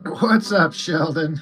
What's up, Sheldon?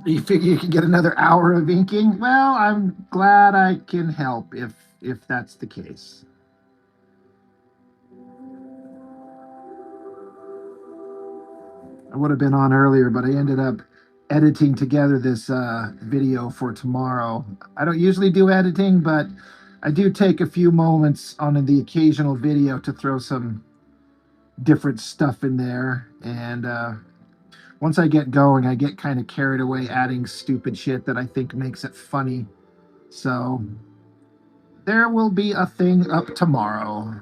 You figure you can get another hour of inking? Well, I'm glad I can help if that's the case. I would have been on earlier, but I ended up editing together this video for tomorrow. I don't usually do editing, but I do take a few moments on the occasional video to throw some different stuff in there. And once I get going, I get kind of carried away adding stupid shit that I think makes it funny. So there will be a thing up tomorrow.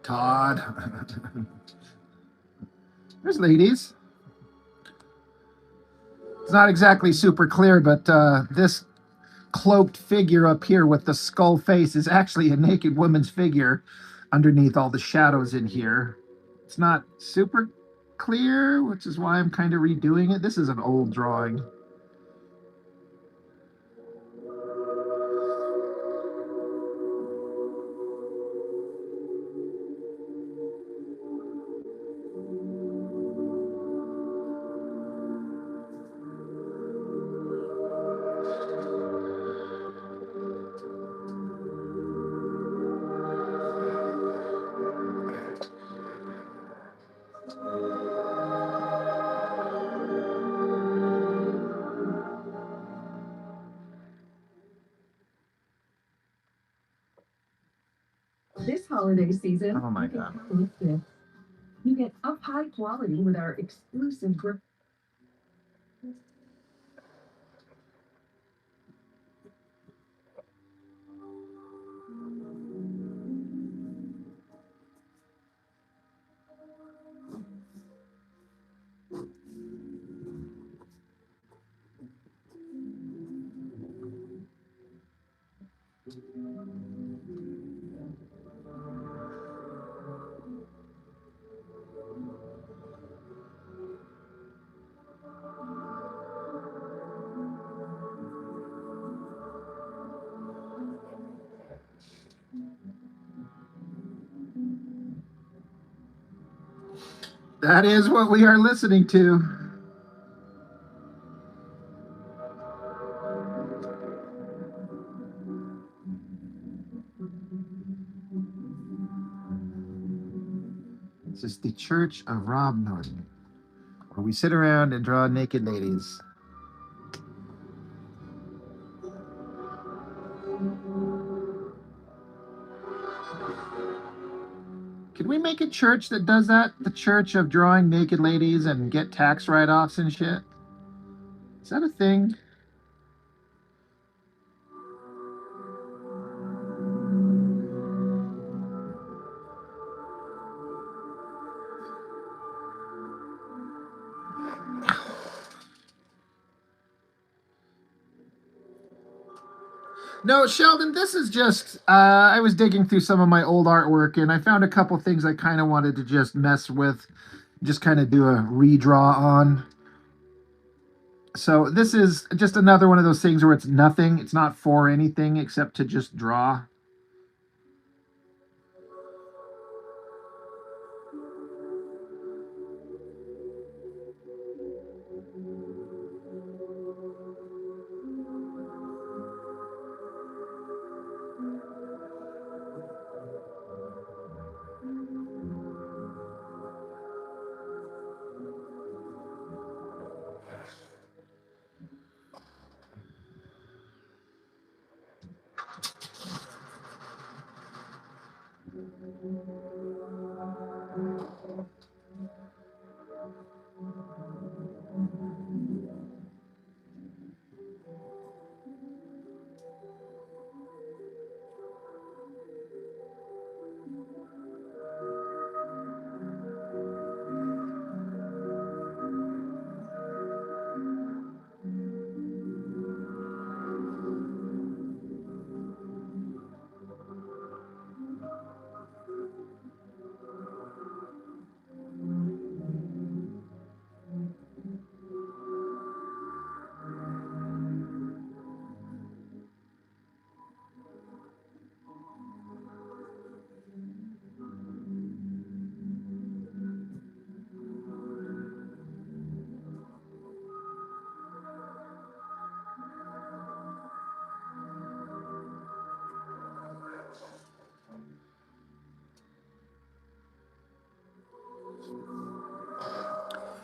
Todd. There's ladies. It's not exactly super clear, but this cloaked figure up here with the skull face is actually a naked woman's figure underneath all the shadows in here. It's not super clear, which is why I'm kind of redoing it. This is an old drawing. This holiday season, Oh my God. you get up high quality with our exclusive That is what we are listening to. This is the Church of Rob Norton, where we sit around and draw naked ladies. Can we make it church that does that? The church of drawing naked ladies and get tax write-offs and shit? Is that a thing? No, Sheldon, this is just, I was digging through some of my old artwork and I found a couple things I kind of wanted to just mess with, just kind of do a redraw on. So this is just another one of those things where it's nothing. It's not for anything except to just draw.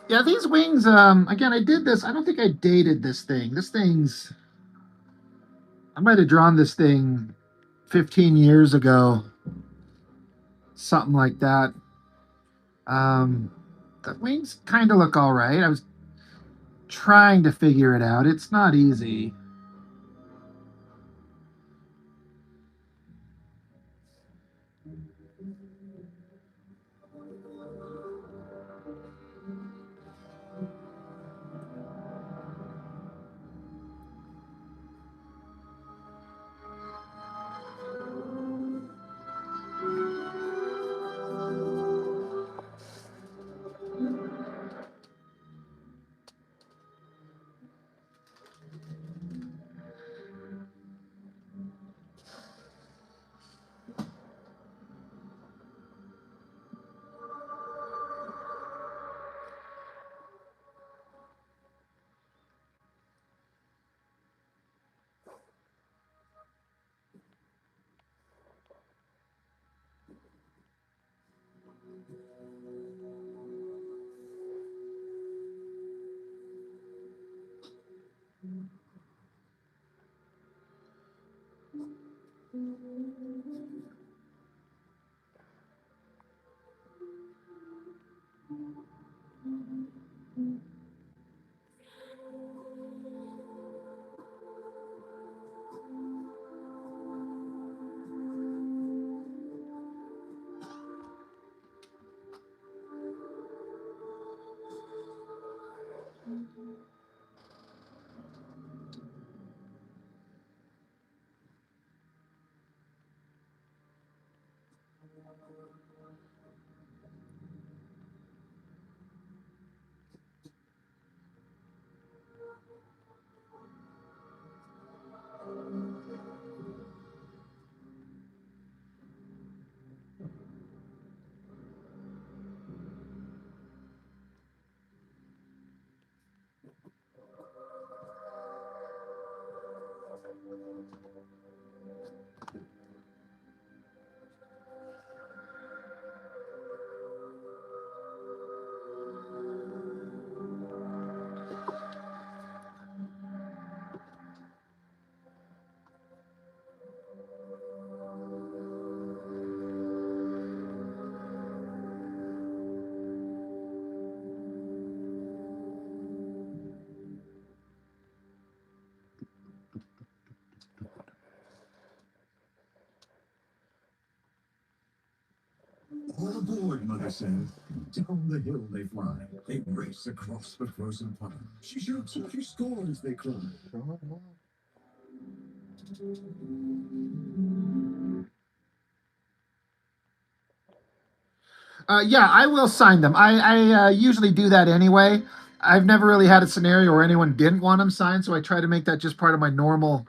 Yeah, these wings, again, I did this. I don't think I dated this thing. I might have drawn this thing 15 years ago, something like that. Um, the wings kind of look all right. I was trying to figure it out. It's not easy. says. Down the hill they fly. They race across the frozen pond. She shoots and she scores, they cry. Yeah, I will sign them. I usually do that anyway. I've never really had a scenario where anyone didn't want them signed, so I try to make that just part of my normal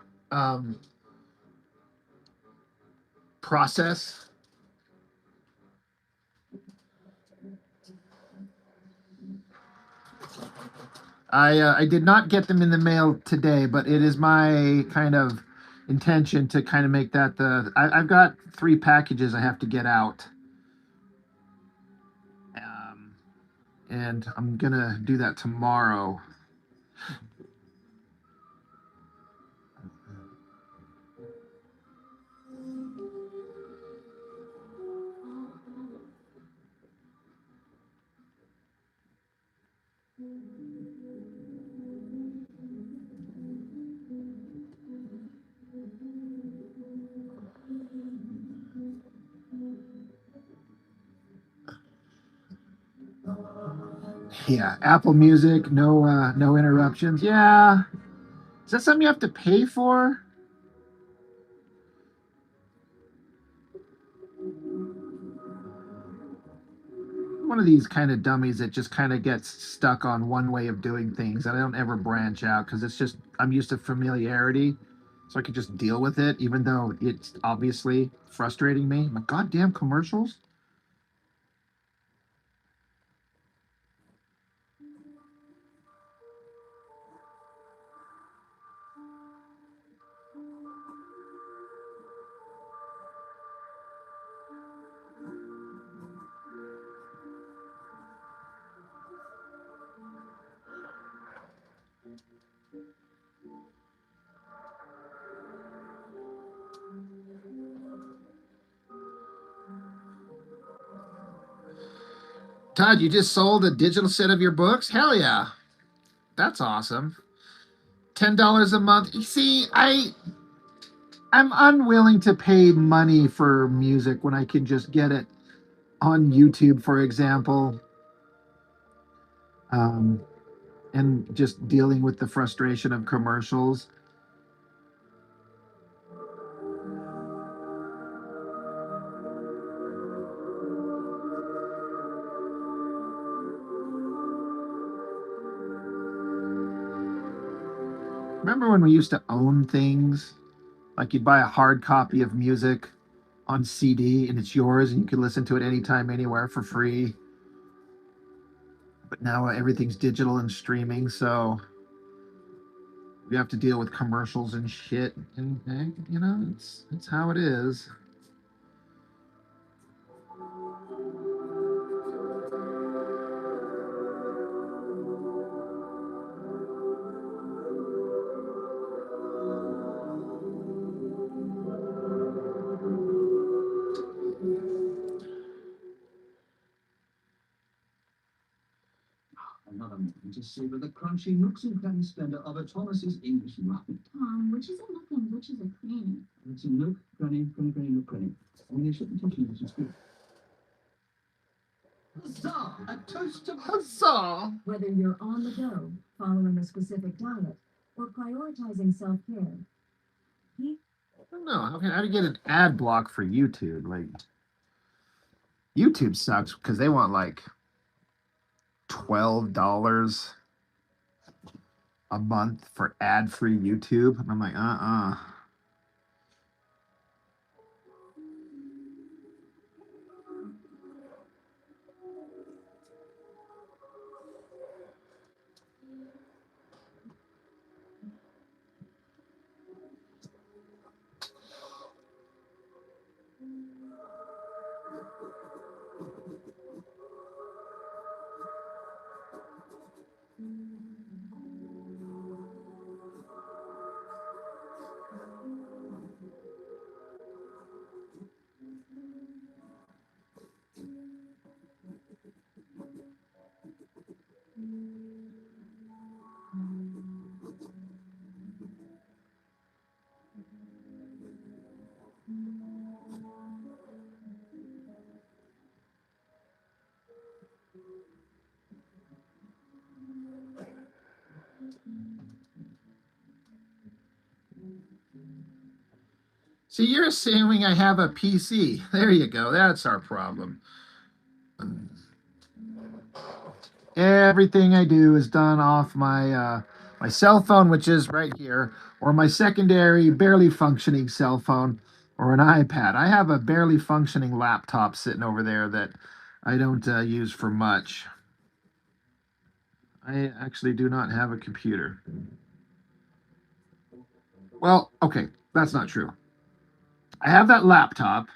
process. I did not get them in the mail today, but it is my kind of intention to kind of make that I've got 3 packages I have to get out. And I'm gonna do that tomorrow. Yeah, Apple Music, no interruptions. Yeah. Is that something you have to pay for? One of these kind of dummies that just kind of gets stuck on one way of doing things, and I don't ever branch out because it's just I'm used to familiarity, so I can just deal with it, even though it's obviously frustrating me. My goddamn commercials. Todd, you just sold a digital set of your books? Hell yeah. That's awesome. $10 a month. You see, I'm unwilling to pay money for music when I can just get it on YouTube, for example. And just dealing with the frustration of commercials. Remember when we used to own things? Like you'd buy a hard copy of music on CD and it's yours and you could listen to it anytime, anywhere for free. But now everything's digital and streaming, so we have to deal with commercials and shit. And it's how it is. Another man to savor the crunchy nooks and cranny splendor of a Thomas's English muffin. Tom, which is a nook and which is a cranny? It's a nook, cranny, nook, cranny. I mean, they shouldn't teach you this in school. Huzzah! A toast to Huzzah! Whether you're on the go, following a specific diet, or prioritizing self-care, I don't know. How do you get an ad block for YouTube? Like, YouTube sucks because they want like $12 a month for ad-free YouTube. And I'm like, See, you're assuming I have a PC. There you go. That's our problem. Everything I do is done off my cell phone, which is right here, or my secondary, barely functioning cell phone, or an iPad. I have a barely functioning laptop sitting over there that I don't use for much. I actually do not have a computer. Well, okay, that's not true. I have that laptop,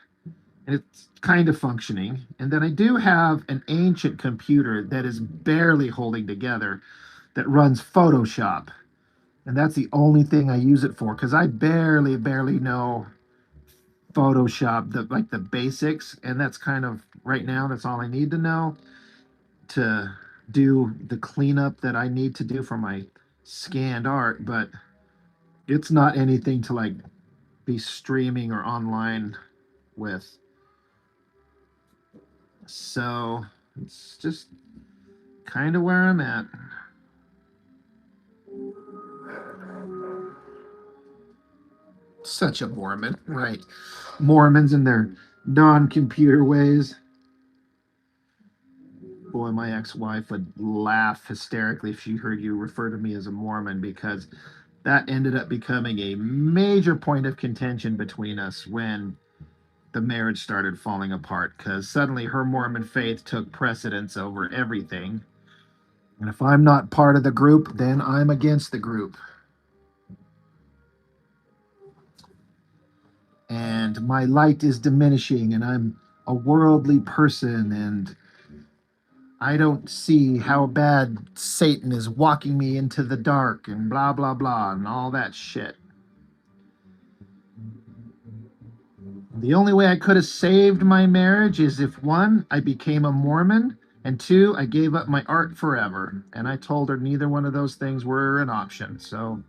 and it's kind of functioning. And then I do have an ancient computer that is barely holding together that runs Photoshop. And that's the only thing I use it for because I barely know Photoshop, the basics. And that's kind of right now, that's all I need to know to do the cleanup that I need to do for my scanned art. But it's not anything to like be streaming or online with. So it's just kind of where I'm at. Such a Mormon, right? Mormons and their non-computer ways. Boy, my ex-wife would laugh hysterically if she heard you refer to me as a Mormon because that ended up becoming a major point of contention between us when the marriage started falling apart because suddenly her Mormon faith took precedence over everything. And if I'm not part of the group, then I'm against the group. And my light is diminishing, and I'm a worldly person, and I don't see how bad Satan is walking me into the dark, and blah, blah, blah, and all that shit. The only way I could have saved my marriage is if one, I became a Mormon, and two, I gave up my art forever. And I told her neither one of those things were an option, so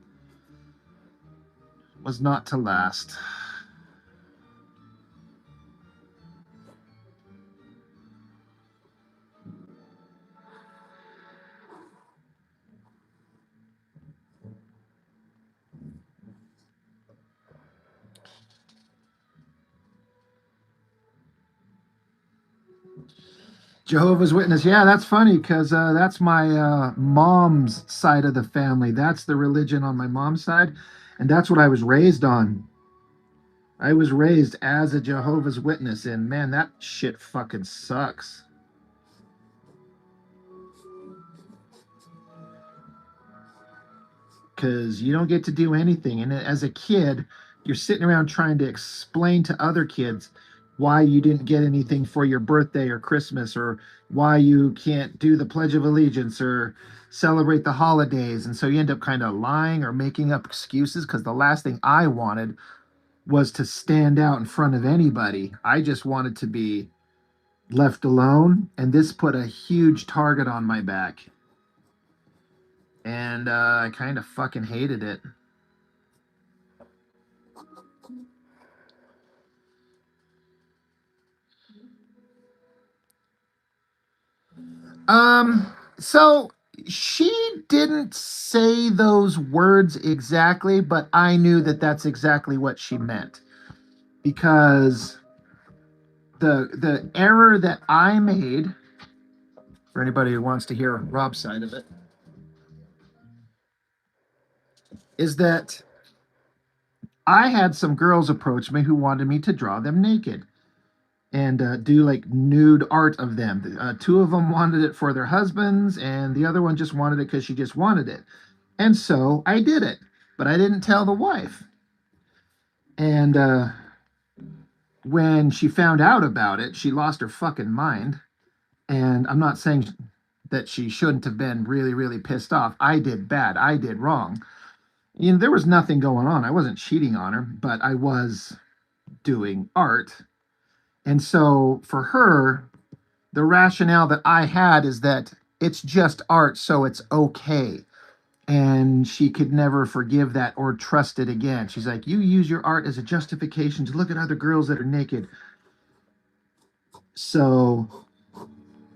it was not to last. Jehovah's Witness. Yeah, that's funny because that's my mom's side of the family. That's the religion on my mom's side. And that's what I was raised on. I was raised as a Jehovah's Witness. And man, that shit fucking sucks. Because you don't get to do anything. And as a kid, you're sitting around trying to explain to other kids why you didn't get anything for your birthday or Christmas, or why you can't do the Pledge of Allegiance or celebrate the holidays. And so you end up kind of lying or making up excuses because the last thing I wanted was to stand out in front of anybody. I just wanted to be left alone. And this put a huge target on my back. And I kind of fucking hated it. So she didn't say those words exactly, but I knew that that's exactly what she meant. Because the error that I made, for anybody who wants to hear Rob's side of it, is that I had some girls approach me who wanted me to draw them naked and do like nude art of them. Two of them wanted it for their husbands, and the other one just wanted it because she just wanted it. And so I did it, but I didn't tell the wife. And when she found out about it, she lost her fucking mind. And I'm not saying that she shouldn't have been really, really pissed off. I did bad. I did wrong. You know, there was nothing going on. I wasn't cheating on her, but I was doing art. And so for her, the rationale that I had is that it's just art, so it's okay. And she could never forgive that or trust it again. She's like, you use your art as a justification to look at other girls that are naked. So,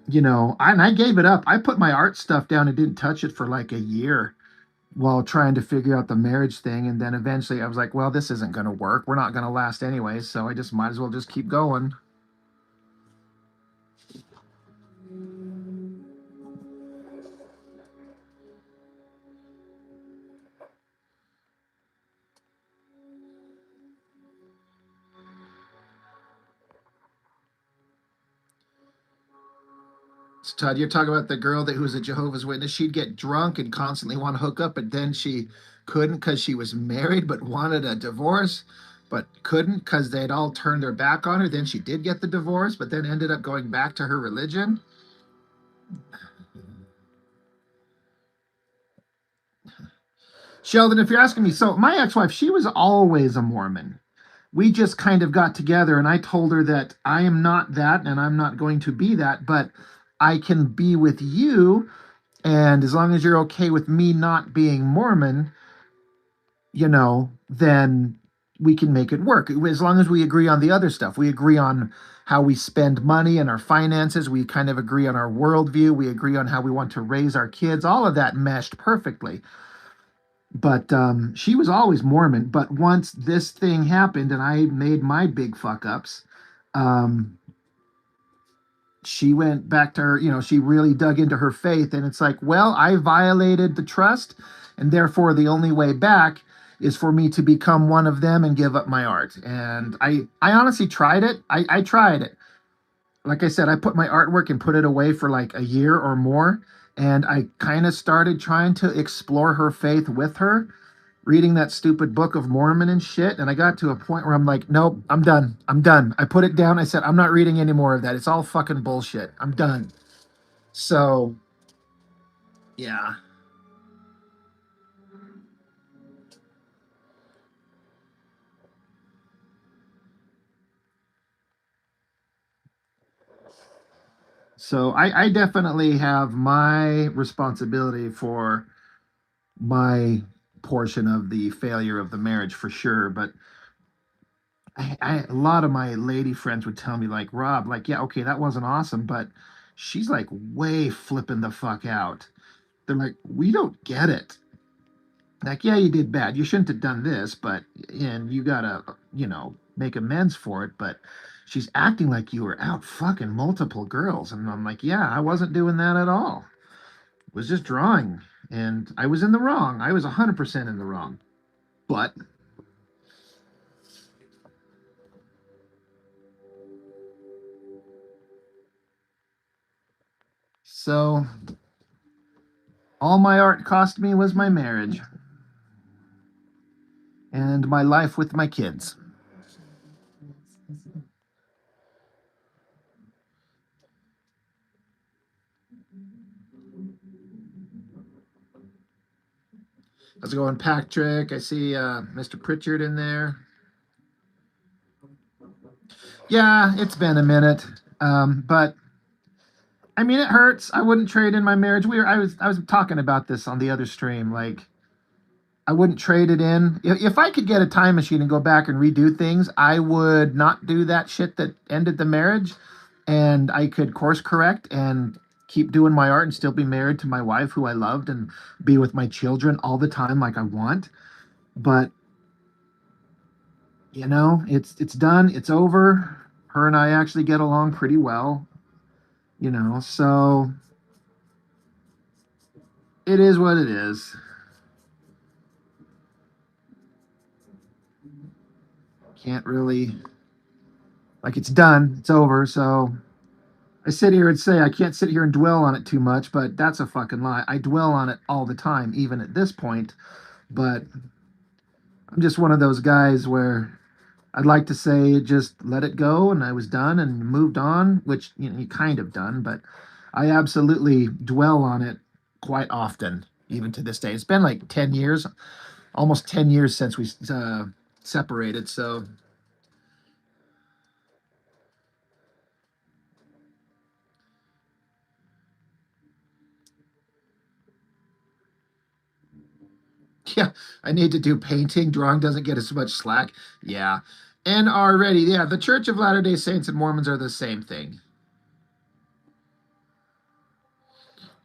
you know, I gave it up. I put my art stuff down and didn't touch it for like a year. while trying to figure out the marriage thing. And then eventually I was like, well, this isn't going to work. We're not going to last anyway. So I just might as well just keep going. So Todd, you're talking about the girl that who was a Jehovah's Witness. She'd get drunk and constantly want to hook up, but then she couldn't because she was married, but wanted a divorce, but couldn't because they'd all turned their back on her. Then she did get the divorce, but then ended up going back to her religion. Sheldon, if you're asking me, so my ex-wife, she was always a Mormon. We just kind of got together and I told her that I am not that and I'm not going to be that, but I can be with you. And as long as you're okay with me not being Mormon, then we can make it work. As long as we agree on the other stuff, we agree on how we spend money and our finances. We kind of agree on our worldview. We agree on how we want to raise our kids. All of that meshed perfectly. But she was always Mormon. But once this thing happened and I made my big fuck ups, um, she went back to her, she really dug into her faith. And it's like, well, I violated the trust. And therefore, the only way back is for me to become one of them and give up my art. And I honestly tried it. I tried it. Like I said, I put my artwork and put it away for like a year or more. And I kind of started trying to explore her faith with her, reading that stupid Book of Mormon and shit. And I got to a point where I'm like, nope, I'm done. I'm done. I put it down. I said, I'm not reading any more of that. It's all fucking bullshit. I'm done. So, yeah. So I definitely have my responsibility for my portion of the failure of the marriage for sure. But a lot of my lady friends would tell me like, Rob, like, yeah, okay, that wasn't awesome, but she's like way flipping the fuck out. They're like, we don't get it. Like, yeah, you did bad. You shouldn't have done this, but and you gotta, make amends for it. But she's acting like you were out fucking multiple girls, and I'm like, yeah, I wasn't doing that at all. It was just drawing, and I was in the wrong. I was 100% in the wrong. But so all my art cost me was my marriage and my life with my kids. How's it going, Patrick? I see Mr. Pritchard in there. Yeah, it's been a minute. But I mean, it hurts. I wouldn't trade in my marriage. I was talking about this on the other stream. Like, I wouldn't trade it in. If I could get a time machine and go back and redo things, I would not do that shit that ended the marriage. And I could course correct and keep doing my art and still be married to my wife who I loved and be with my children all the time like I want. But it's done. It's over. Her and I actually get along pretty well, so it is what it is. Can't really, like, it's done, it's over. So I sit here and say I can't sit here and dwell on it too much, but that's a fucking lie. I dwell on it all the time, even at this point. But I'm just one of those guys where I'd like to say just let it go and I was done and moved on, which you kind of done, but I absolutely dwell on it quite often, even to this day. It's been like 10 years, almost 10 years since we separated. So yeah, I need to do painting. Drawing doesn't get as much slack. Yeah. And already, yeah, the Church of Latter-day Saints and Mormons are the same thing.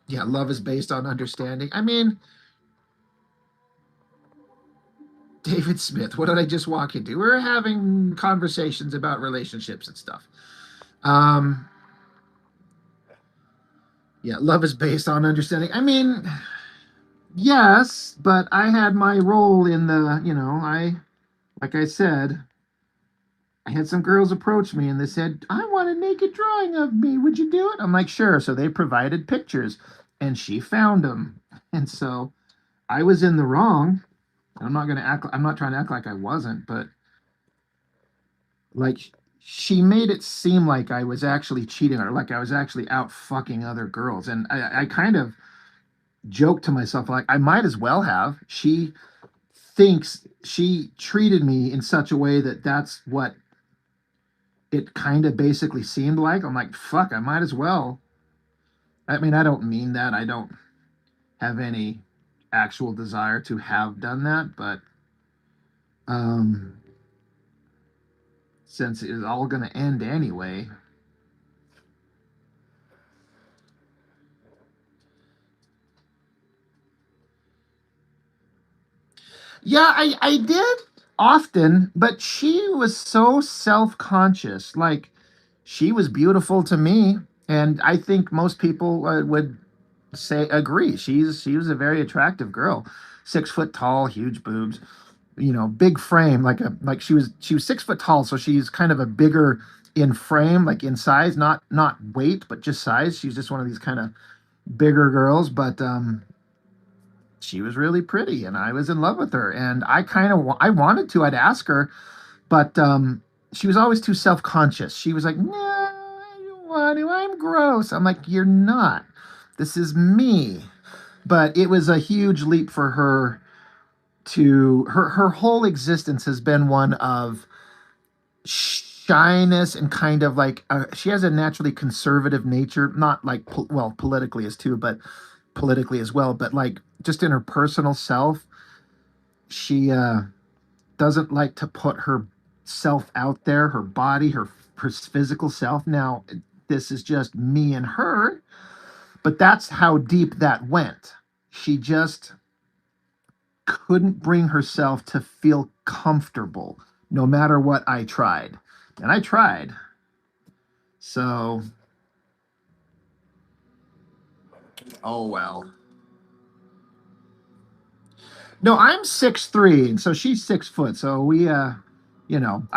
Yeah, love is based on understanding. I mean, David Smith. What did I just walk into? We're having conversations about relationships and stuff. Yeah, love is based on understanding. I mean, yes, but I had my role in the, like I said, I had some girls approach me and they said, I want a naked drawing of me. Would you do it? I'm like, sure. So they provided pictures and she found them. And so I was in the wrong. I'm not trying to act like I wasn't, but like she made it seem like I was actually cheating on her, like I was actually out fucking other girls. And I kind of joked to myself, like, I might as well have. She thinks she treated me in such a way that that's what it kind of basically seemed like. I'm like, fuck, I might as well. I mean, I don't mean that. I don't have any actual desire to have done that, but um since it was all going to end anyway. Yeah, I did often, but she was so self-conscious. Like, she was beautiful to me, and I think most people would say agree. She was a very attractive girl, 6 foot tall, huge boobs, big frame. Like she was 6 foot tall, so she's kind of a bigger in frame, like in size, not weight, but just size. She's just one of these kind of bigger girls, but she was really pretty and I was in love with her, and I kind of I wanted to, I'd ask her, but she was always too self-conscious. She was like, no, I don't want to, I'm gross. I'm like, you're not, this is me. But it was a huge leap for her. To her whole existence has been one of shyness and kind of like she has a naturally conservative nature, not like well, politically as too, but politically as well, but like just in her personal self, she doesn't like to put herself out there, her body, her physical self. Now, this is just me and her, but that's how deep that went. She just couldn't bring herself to feel comfortable no matter what I tried. And I tried. So, oh well. No, I'm 6'3", and so she's 6 foot. So we I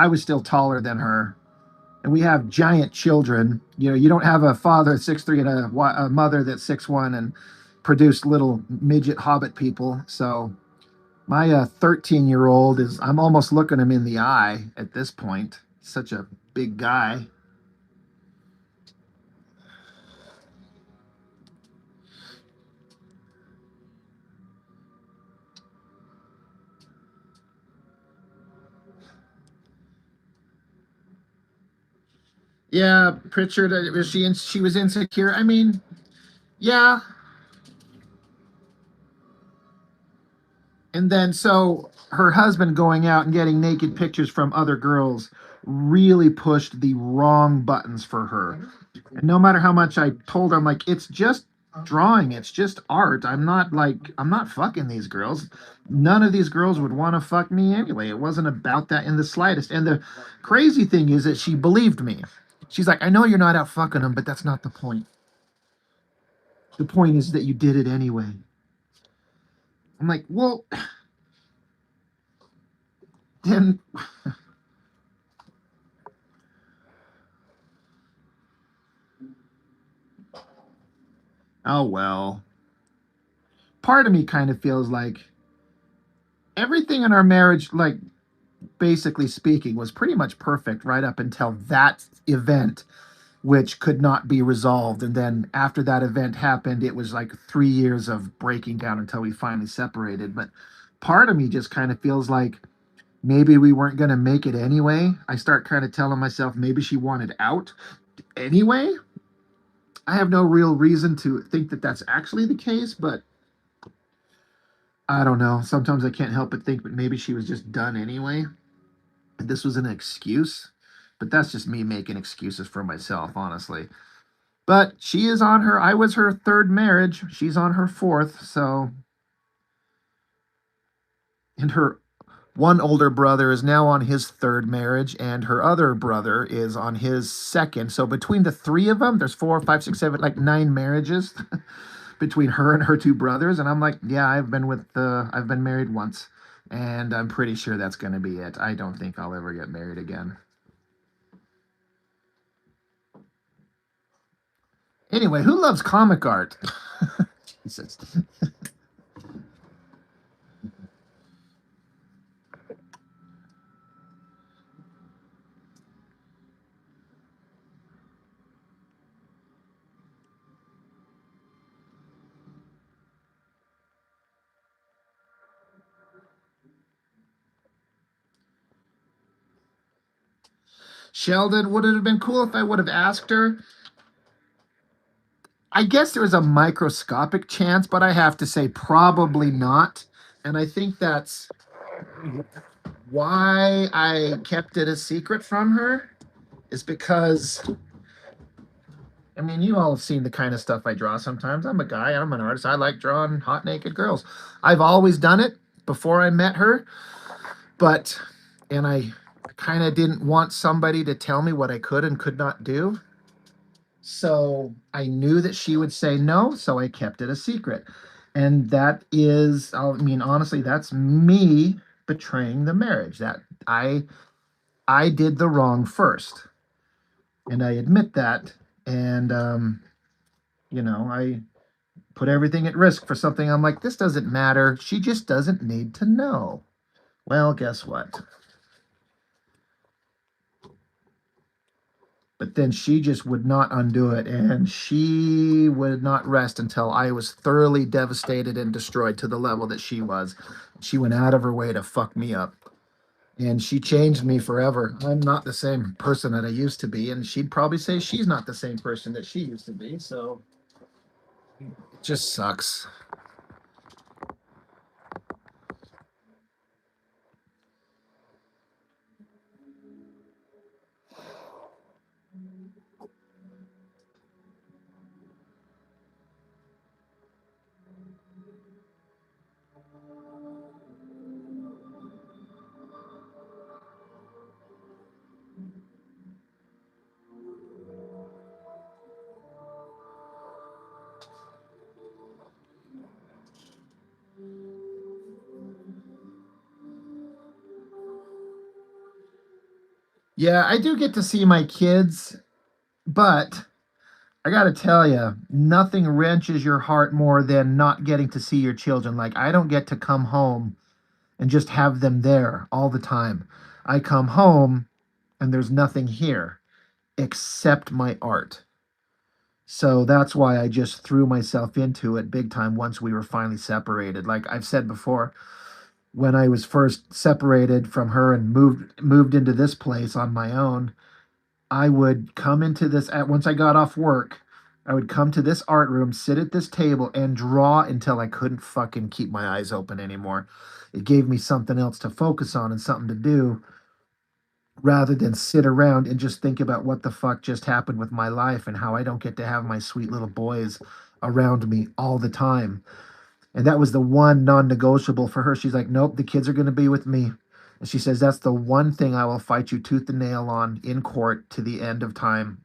was still taller than her. And we have giant children. You don't have a father at 6'3" and a mother that's 6'1" and produce little midget hobbit people. So my 13-year-old is, I'm almost looking him in the eye at this point. Such a big guy. Yeah, Pritchard, she was insecure. I mean, yeah. And then so her husband going out and getting naked pictures from other girls really pushed the wrong buttons for her. And no matter how much I told her, I'm like, it's just drawing, it's just art. I'm not fucking these girls. None of these girls would want to fuck me anyway. It wasn't about that in the slightest. And the crazy thing is that she believed me. She's like, I know you're not out fucking them, but that's not the point. The point is that you did it anyway. I'm like, well, then oh well. Part of me kind of feels like everything in our marriage, like basically speaking, was pretty much perfect right up until that event, which could not be resolved. And then after that event happened, it was like 3 years of breaking down until we finally separated. But part of me just kind of feels like maybe we weren't going to make it anyway. I start kind of telling myself maybe she wanted out anyway. I have no real reason to think that that's actually the case, but I don't know. Sometimes I can't help but think, but maybe she was just done anyway. And this was an excuse. But that's just me making excuses for myself, honestly. But she is on her, I was her third marriage. She's on her fourth. So, and her one older brother is now on his third marriage, and her other brother is on his second. So between the three of them, there's 4, 5, 6, 7, like 9 marriages between her and her two brothers. And I'm like, yeah, I've been married once, and I'm pretty sure that's going to be it. I don't think I'll ever get married again. Anyway, who loves comic art? Jesus. Sheldon, would it have been cool if I would have asked her? I guess there was a microscopic chance, but I have to say probably not. And I think that's why I kept it a secret from her, is because, I mean, you all have seen the kind of stuff I draw sometimes. I'm a guy, I'm an artist. I like drawing hot naked girls. I've always done it before I met her, but, and I kind of didn't want somebody to tell me what I could and could not do. So I knew that she would say no, so I kept it a secret. And that is, I mean, honestly, that's me betraying the marriage. That I did the wrong first. And I admit that. And I put everything at risk for something. I'm like, this doesn't matter. She just doesn't need to know. Well, guess what? But then she just would not undo it, and she would not rest until I was thoroughly devastated and destroyed to the level that she was. She went out of her way to fuck me up, and she changed me forever. I'm not the same person that I used to be, and she'd probably say she's not the same person that she used to be. So it just sucks. Yeah, I do get to see my kids, but I got to tell you, nothing wrenches your heart more than not getting to see your children. Like, I don't get to come home and just have them there all the time. I come home and there's nothing here except my art. So that's why I just threw myself into it big time once we were finally separated. Like I've said before, when I was first separated from her and moved into this place on my own, I would come into this at once I got off work. I would come to this art room, sit at this table, and draw until I couldn't fucking keep my eyes open anymore. It gave me something else to focus on and something to do rather than sit around and just think about what the fuck just happened with my life and how I don't get to have my sweet little boys around me all the time. And that was the one non negotiable for her. She's like, nope, the kids are going to be with me. And she says, that's the one thing I will fight you tooth and nail on in court to the end of time.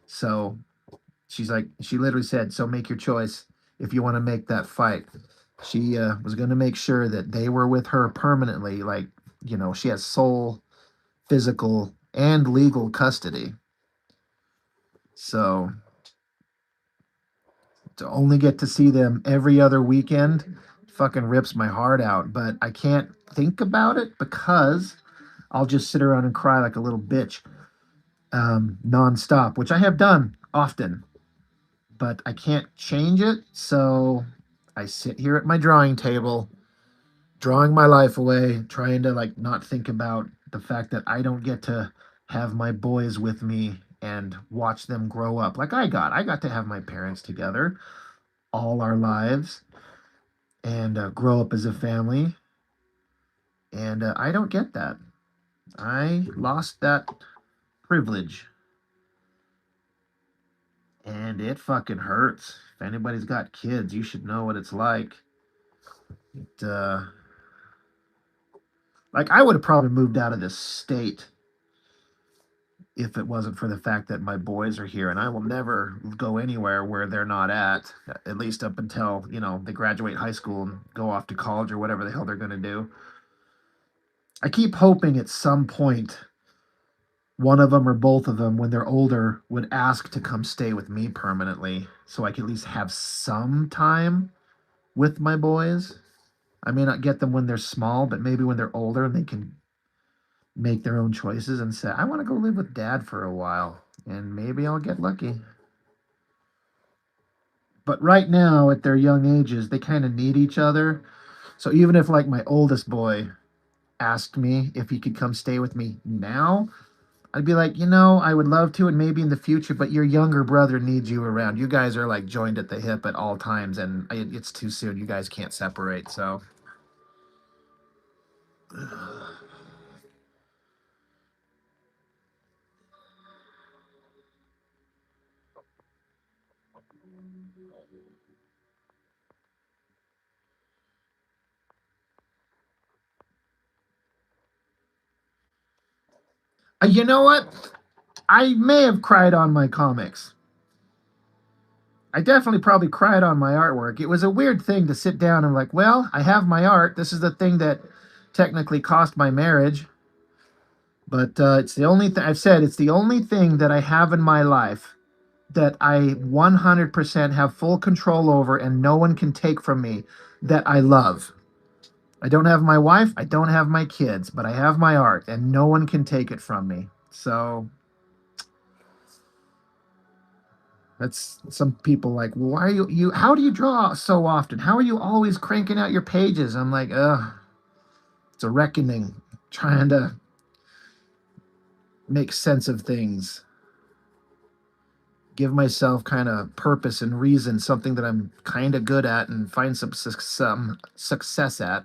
So she's like, she literally said, so make your choice if you want to make that fight. She was going to make sure that they were with her permanently. Like, she has sole, physical, and legal custody. So to only get to see them every other weekend fucking rips my heart out. But I can't think about it because I'll just sit around and cry like a little bitch nonstop, which I have done often. But I can't change it. So I sit here at my drawing table, drawing my life away, trying to like not think about the fact that I don't get to have my boys with me and watch them grow up like I got to have my parents together all our lives and grow up as a family. And I don't get that. I lost that privilege. And it fucking hurts. If anybody's got kids, you should know what it's like. It, Like, I would have probably moved out of this state if it wasn't for the fact that my boys are here, and I will never go anywhere where they're not at least up until, they graduate high school and go off to college or whatever the hell they're going to do. I keep hoping at some point one of them or both of them, when they're older, would ask to come stay with me permanently so I can at least have some time with my boys. I may not get them when they're small, but maybe when they're older and they can make their own choices and say, I want to go live with dad for a while, and maybe I'll get lucky. But right now, at their young ages, they kind of need each other. So even if, like, my oldest boy asked me if he could come stay with me now, I'd be like, I would love to, and maybe in the future, but your younger brother needs you around. You guys are like joined at the hip at all times, and it's too soon. You guys can't separate. So, you know what? I may have cried on my comics. I definitely probably cried on my artwork. It was a weird thing to sit down and like, well, I have my art. This is the thing that technically cost my marriage. But it's the only thing I've said. It's the only thing that I have in my life that I 100% have full control over and no one can take from me that I love. I don't have my wife. I don't have my kids, but I have my art and no one can take it from me. So that's some people like, well, why are how do you draw so often? How are you always cranking out your pages? I'm like, it's a reckoning, trying to make sense of things, give myself kind of purpose and reason, something that I'm kind of good at and find some success at.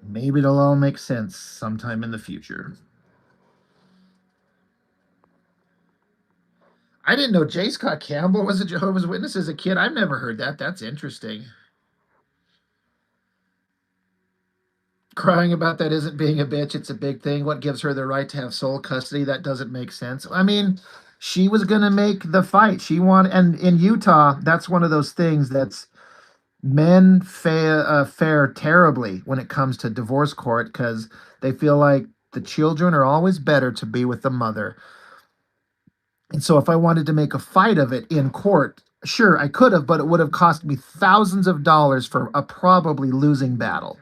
Maybe it'll all make sense sometime in the future. I didn't know J. Scott Campbell was a Jehovah's Witness as a kid. I've never heard that. That's interesting. Crying about that isn't being a bitch. It's a big thing. What gives her the right to have sole custody? That doesn't make sense. I mean, she was going to make the fight. She wanted, and in Utah, that's one of those things that's men fare terribly when it comes to divorce court because they feel like the children are always better to be with the mother. And so if I wanted to make a fight of it in court, sure, I could have, but it would have cost me thousands of dollars for a probably losing battle.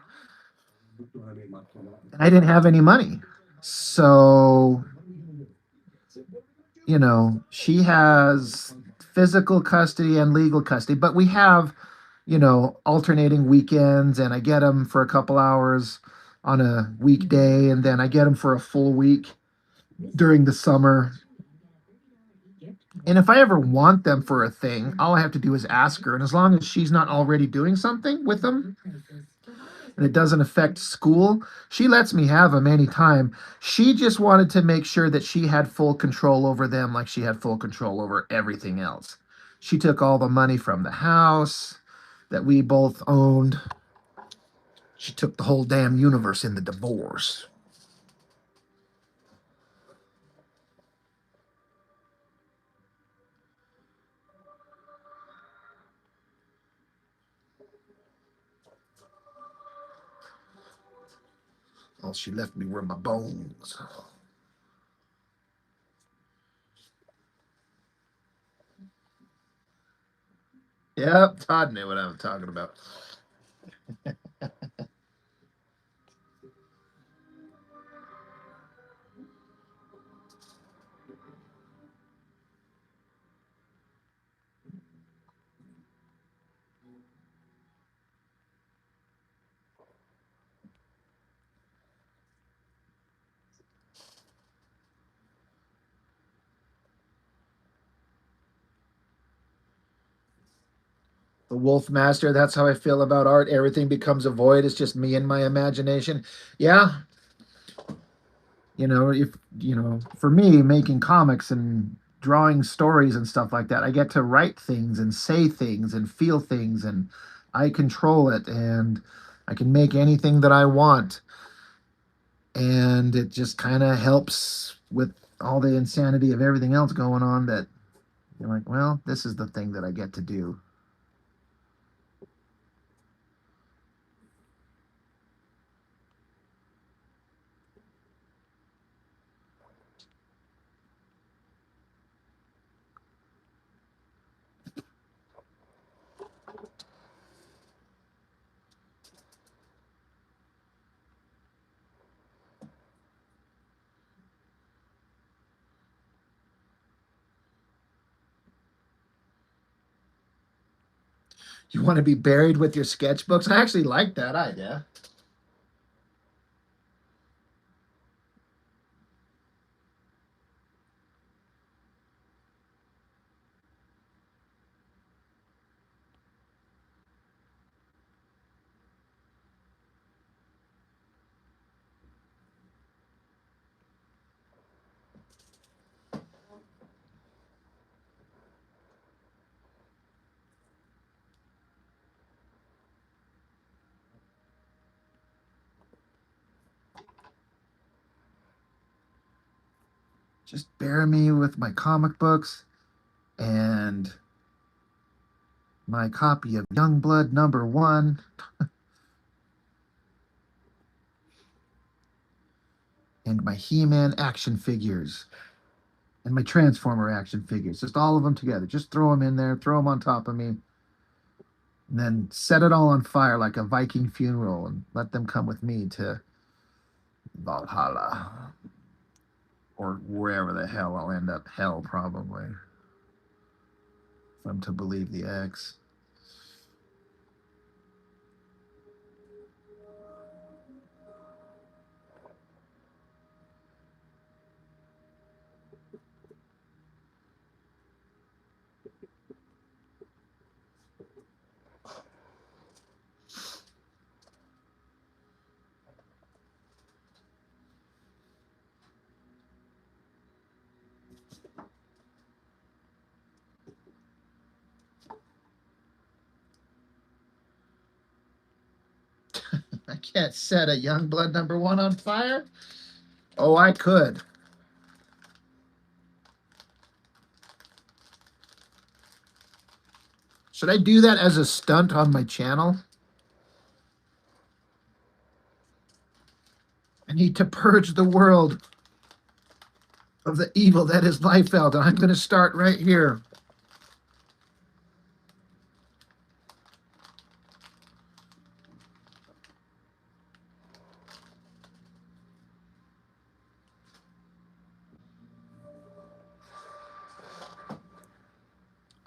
And I didn't have any money. So, she has physical custody and legal custody, but we have, alternating weekends, and I get them for a couple hours on a weekday, and then I get them for a full week during the summer. And if I ever want them for a thing, all I have to do is ask her. And as long as she's not already doing something with them and it doesn't affect school, she lets me have them anytime. She just wanted to make sure that she had full control over them like she had full control over everything else. She took all the money from the house that we both owned. She took the whole damn universe in the divorce. All she left me were my bones. Yep, Todd knew what I was talking about. The Wolf Master, that's how I feel about art. Everything becomes a void. It's just me and my imagination. Yeah. If, for me, making comics and drawing stories and stuff like that, I get to write things and say things and feel things, and I control it. And I can make anything that I want. And it just kind of helps with all the insanity of everything else going on, that you're like, well, this is the thing that I get to do. You want to be buried with your sketchbooks? I actually like that idea. Just bury me with my comic books and my copy of Youngblood #1. And my He-Man action figures. And my Transformer action figures. Just all of them together. Just throw them in there. Throw them on top of me. And then set it all on fire like a Viking funeral. And let them come with me to Valhalla. Or wherever the hell I'll end up. Hell, probably. If I'm to believe the X. I can't set a Youngblood #1 on fire. Oh, I could. Should I do that as a stunt on my channel? I need to purge the world of the evil that is Liefeld, and I'm going to start right here.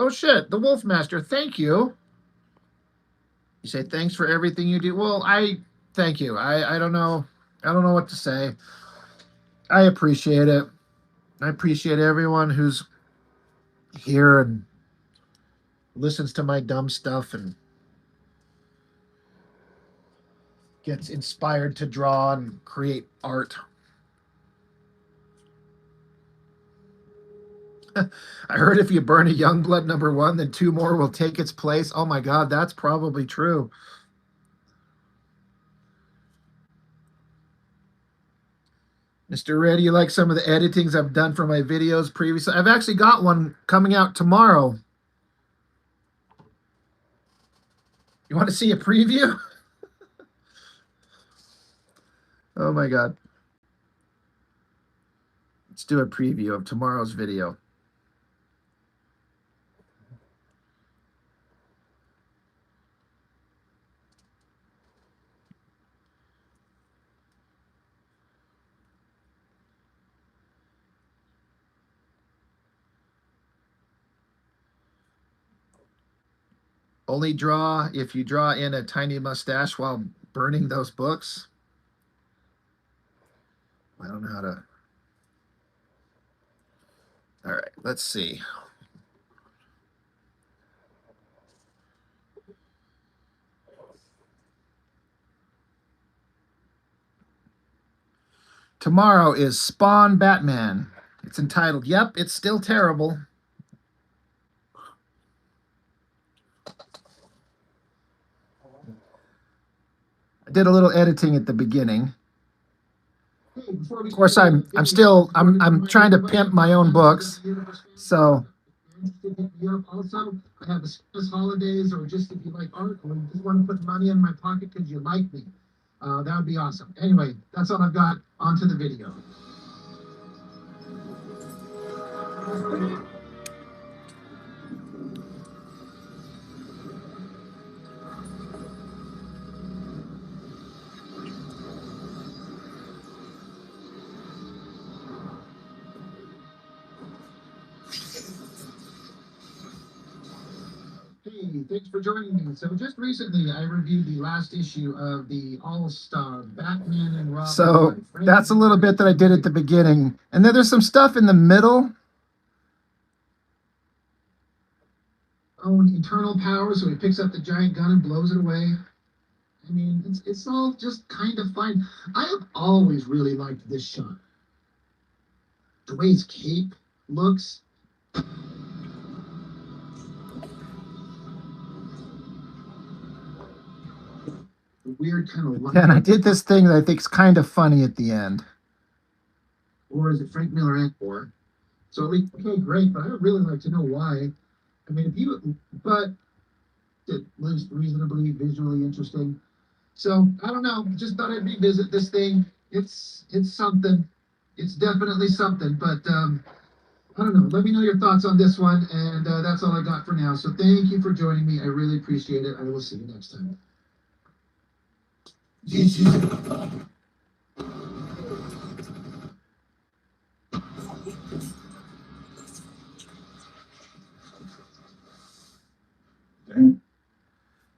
Oh shit, the Wolfmaster, thank you. You say thanks for everything you do. Well, thank you. I don't know. I don't know what to say. I appreciate it. I appreciate everyone who's here and listens to my dumb stuff and gets inspired to draw and create art. I heard if you burn a Youngblood #1, then 2 more will take its place. Oh my God, that's probably true. Mr. Red, you like some of the editings I've done for my videos previously? I've actually got one coming out tomorrow. You want to see a preview? Oh my God. Let's do a preview of tomorrow's video. Only draw if you draw in a tiny mustache while burning those books. I don't know how to. All right, let's see. Tomorrow is Spawn Batman. It's entitled, Yep, It's Still Terrible. I did a little editing at the beginning. Of course, I'm trying to pimp my own books. So Also, I have the holidays, or just if you like art, or you just want to put money in my pocket because you like me. That would be awesome. Anyway, that's all I've got. On to the video. Hey, thanks for joining me. So just recently, I reviewed the last issue of the All-Star Batman and Robin. So that's a little bit that I did at the beginning. And then there's some stuff in the middle. Own eternal power, so he picks up the giant gun and blows it away. I mean, it's all just kind of fine. I have always really liked this shot. The way his cape looks. The weird kind of light. And I did this thing that I think is kind of funny at the end. Or is it Frank Miller Or? So okay, great, but I would really like to know why. I mean, but it was reasonably visually interesting. So I don't know. Just thought I'd revisit this thing. It's something. It's definitely something. But I don't know. Let me know your thoughts on this one, and that's all I got for now. So thank you for joining me. I really appreciate it. I will see you next time.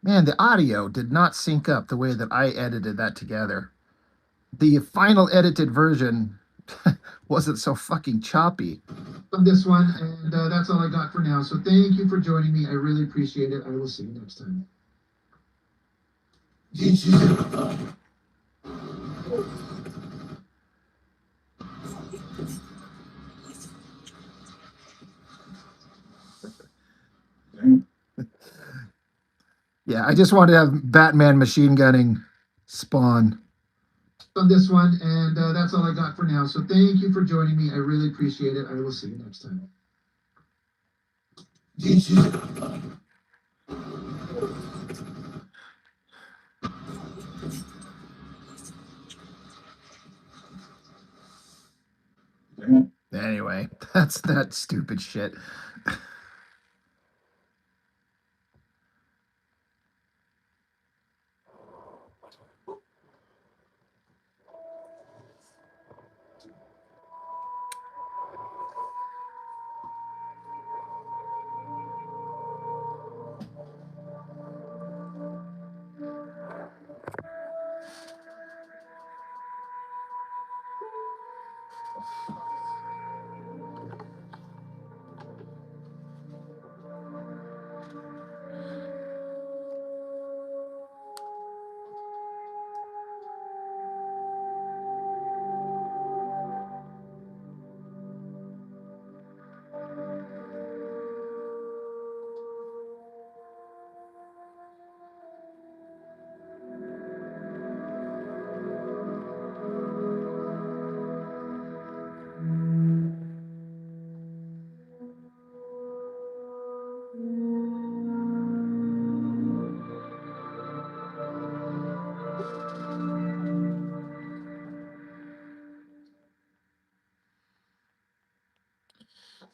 Man, the audio did not sync up the way that I edited that together. The final edited version wasn't so fucking choppy. On this one, and that's all I got for now. So thank you for joining me. I really appreciate it. I will see you next time. Yeah, I just wanted to have Batman machine gunning Spawn. On this one, and that's all I got for now. So thank you for joining me. I really appreciate it. I will see you next time. Anyway, that's that stupid shit.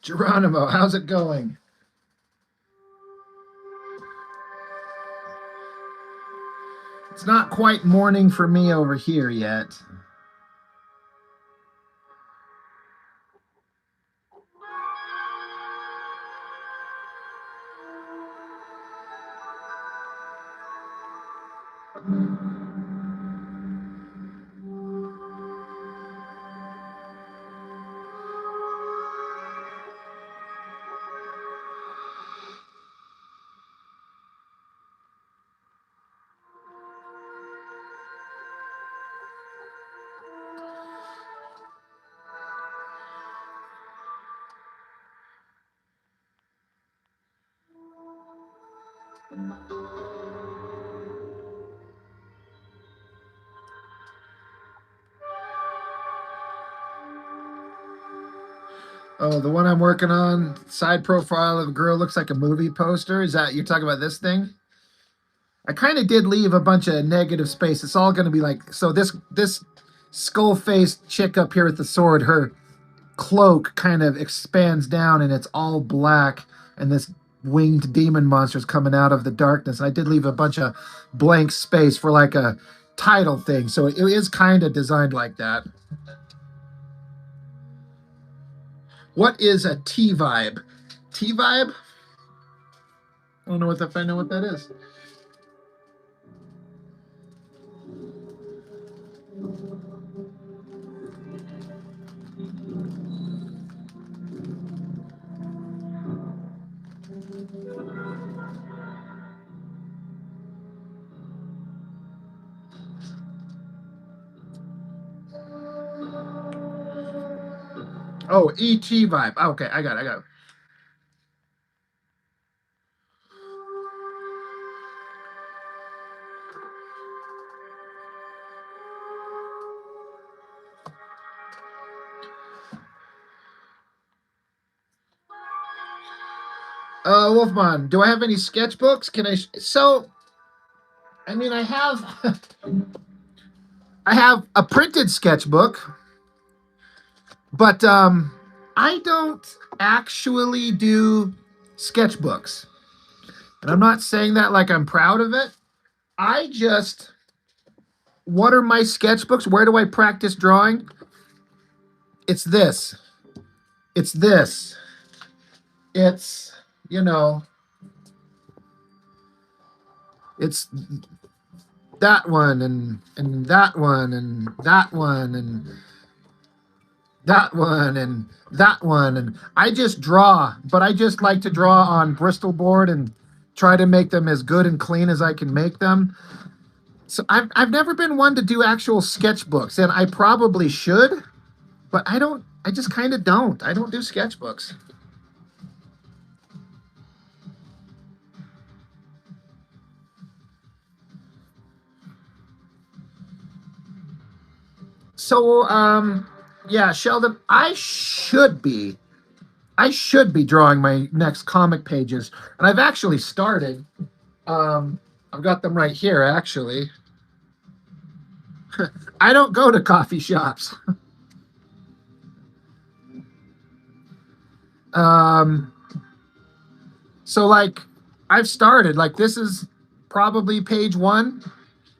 Geronimo, how's it going? It's not quite morning for me over here yet. Oh, the one I'm working on, side profile of a girl looks like a movie poster. Is that you're talking about this thing? I kind of did leave a bunch of negative space. It's all going to be like so. This skull faced chick up here with the sword, her cloak kind of expands down, and it's all black. And this winged demon monster is coming out of the darkness. And I did leave a bunch of blank space for like a title thing, so it is kind of designed like that. What is a T vibe? T vibe? I don't know if I know what that is. Oh, ET vibe. Okay, I got it. Wolfman, do I have any sketchbooks? Can I? I mean, I have, I have a printed sketchbook, but I don't actually do sketchbooks, and I'm not saying that like I'm proud of it. I just, what are my sketchbooks? Where do I practice drawing? It's this. It's this. It's, you know, it's that one and that one and that one and that one and that one. And I just draw, but I just like to draw on Bristol board and try to make them as good and clean as I can make them. So I've never been one to do actual sketchbooks, and I probably should, but I just kind of don't. I don't do sketchbooks. So, yeah, Sheldon, I should be drawing my next comic pages, and I've actually started. I've got them right here, actually. I don't go to coffee shops. So like, I've started, like, this is probably page 1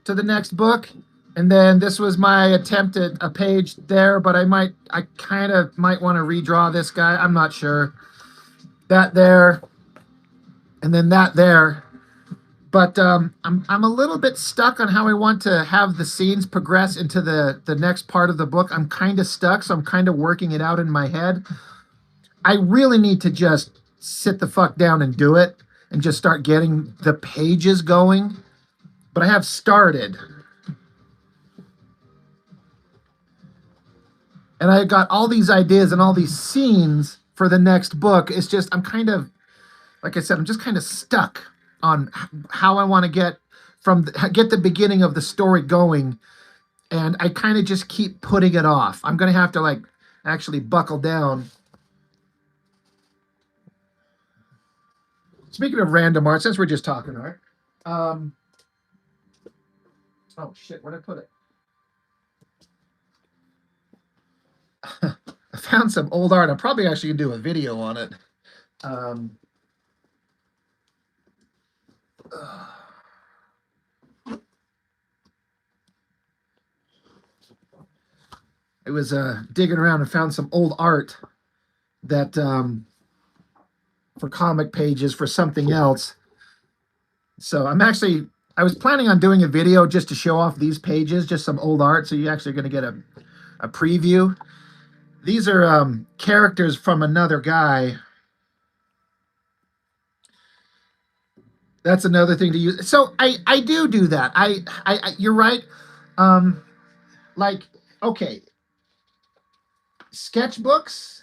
to the next book. And then this was my attempt at a page there, but I kind of might want to redraw this guy. I'm not sure. That there, and then that there. But I'm a little bit stuck on how I want to have the scenes progress into the next part of the book. I'm kind of stuck, so I'm kind of working it out in my head. I really need to just sit the fuck down and do it and just start getting the pages going. But I have started. And I got all these ideas and all these scenes for the next book. It's just, I'm kind of, like I said, I'm just kind of stuck on how I want to get the beginning of the story going. And I kind of just keep putting it off. I'm going to have to like actually buckle down. Speaking of random art, since we're just talking art, oh shit, where'd I put it? I found some old art. I'm probably actually gonna do a video on it. I was digging around and found some old art that for comic pages for something else. So I was planning on doing a video just to show off these pages, just some old art. So you're actually going to get a preview. These are characters from another guy. That's another thing to use. So I do that. I you're right. Like, okay, sketchbooks.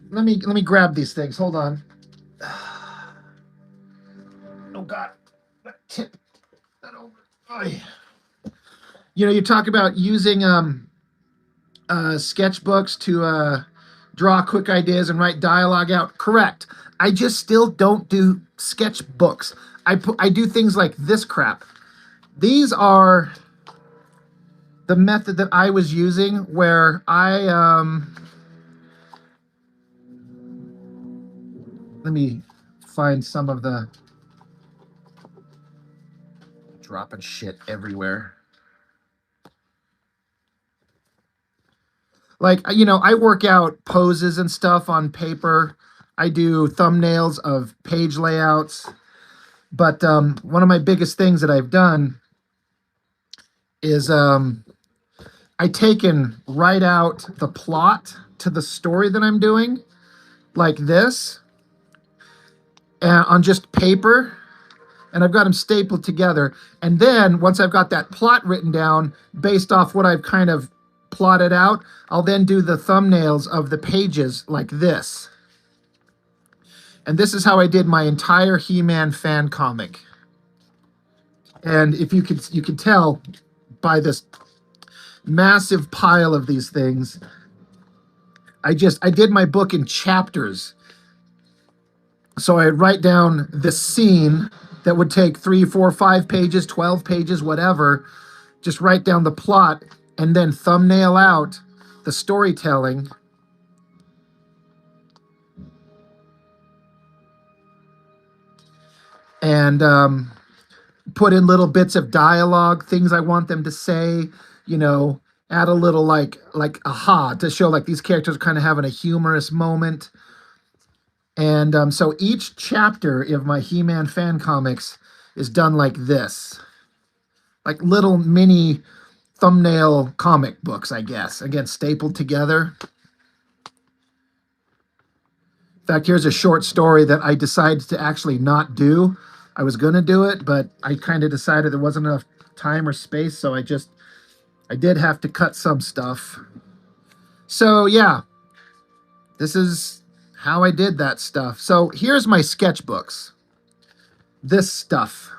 Let me grab these things. Hold on. Oh God, tip that over. Oy. You know, you talk about using sketchbooks draw quick ideas and write dialogue out. Correct. I just still don't do sketchbooks. I do things like this crap. These are the method that I was using where let me find some of the dropping shit everywhere. Like, I work out poses and stuff on paper. I do thumbnails of page layouts. But one of my biggest things that I've done is I taken write out the plot to the story that I'm doing, like this, on just paper, and I've got them stapled together. And then once I've got that plot written down based off what I've kind of plotted out, I'll then do the thumbnails of the pages like this. And this is how I did my entire He-Man fan comic. And if you could tell by this massive pile of these things, I did my book in chapters. So I write down the scene that would take 3, 4, 5 pages, 12 pages, whatever. Just write down the plot and then thumbnail out the storytelling. And put in little bits of dialogue, things I want them to say, add a little like aha to show like these characters are kind of having a humorous moment. And so each chapter of my He-Man fan comics is done like this, like little mini thumbnail comic books, I guess. Again, stapled together. In fact, here's a short story that I decided to actually not do. I was going to do it, but I kind of decided there wasn't enough time or space, so I did have to cut some stuff. So, yeah, this is how I did that stuff. So, here's my sketchbooks. This stuff.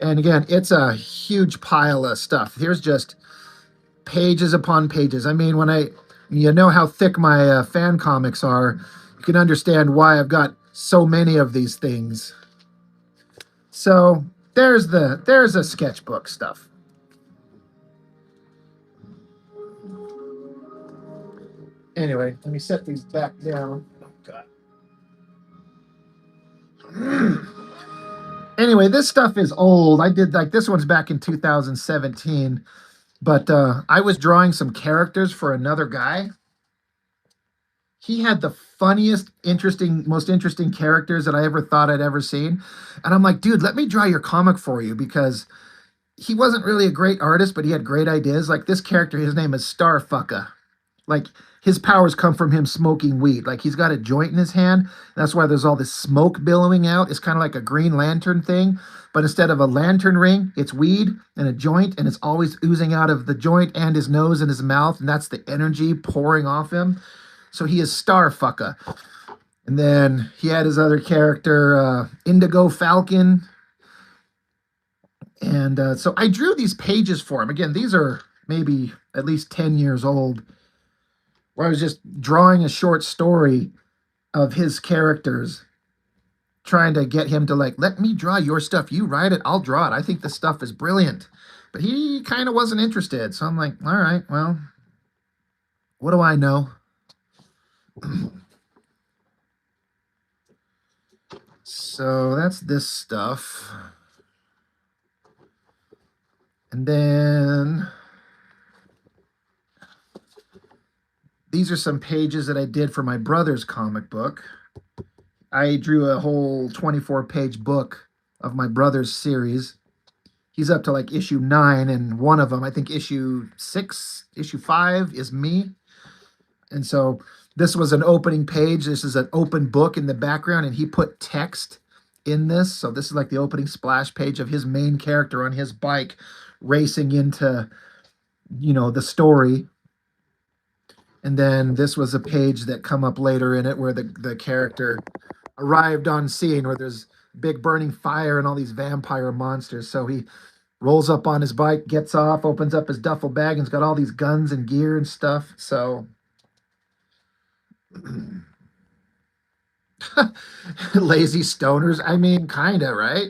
And again, it's a huge pile of stuff. Here's just pages upon pages. I mean, you know how thick my fan comics are, you can understand why I've got so many of these things. So there's a sketchbook stuff. Anyway, let me set these back down. Oh, God. Anyway, this stuff is old. I did like this one's back in 2017, but I was drawing some characters for another guy. He had the funniest, most interesting characters that I ever thought I'd ever seen. And I'm like, dude, let me draw your comic for you, because he wasn't really a great artist, but he had great ideas. Like this character, his name is Starfucker. Like his powers come from him smoking weed. Like he's got a joint in his hand. That's why there's all this smoke billowing out. It's kind of like a Green Lantern thing. But instead of a lantern ring, it's weed and a joint. And it's always oozing out of the joint and his nose and his mouth. And that's the energy pouring off him. So he is Starfucker. And then he had his other character, Indigo Falcon. And so I drew these pages for him. Again, these are maybe at least 10 years old, where I was just drawing a short story of his characters, trying to get him to like, let me draw your stuff. You write it, I'll draw it. I think the stuff is brilliant. But he kind of wasn't interested. So I'm like, all right, well, what do I know? So that's this stuff. And then these are some pages that I did for my brother's comic book. I drew a whole 24-page book of my brother's series. He's up to like issue 9, and one of them, I think issue 5 is me. And so this was an opening page. This is an open book in the background, and he put text in this. So this is like the opening splash page of his main character on his bike racing into, the story. And then this was a page that come up later in it where the character arrived on scene, where there's big burning fire and all these vampire monsters. So he rolls up on his bike, gets off, opens up his duffel bag, and it's got all these guns and gear and stuff. So Lazy stoners. I mean, kinda, right?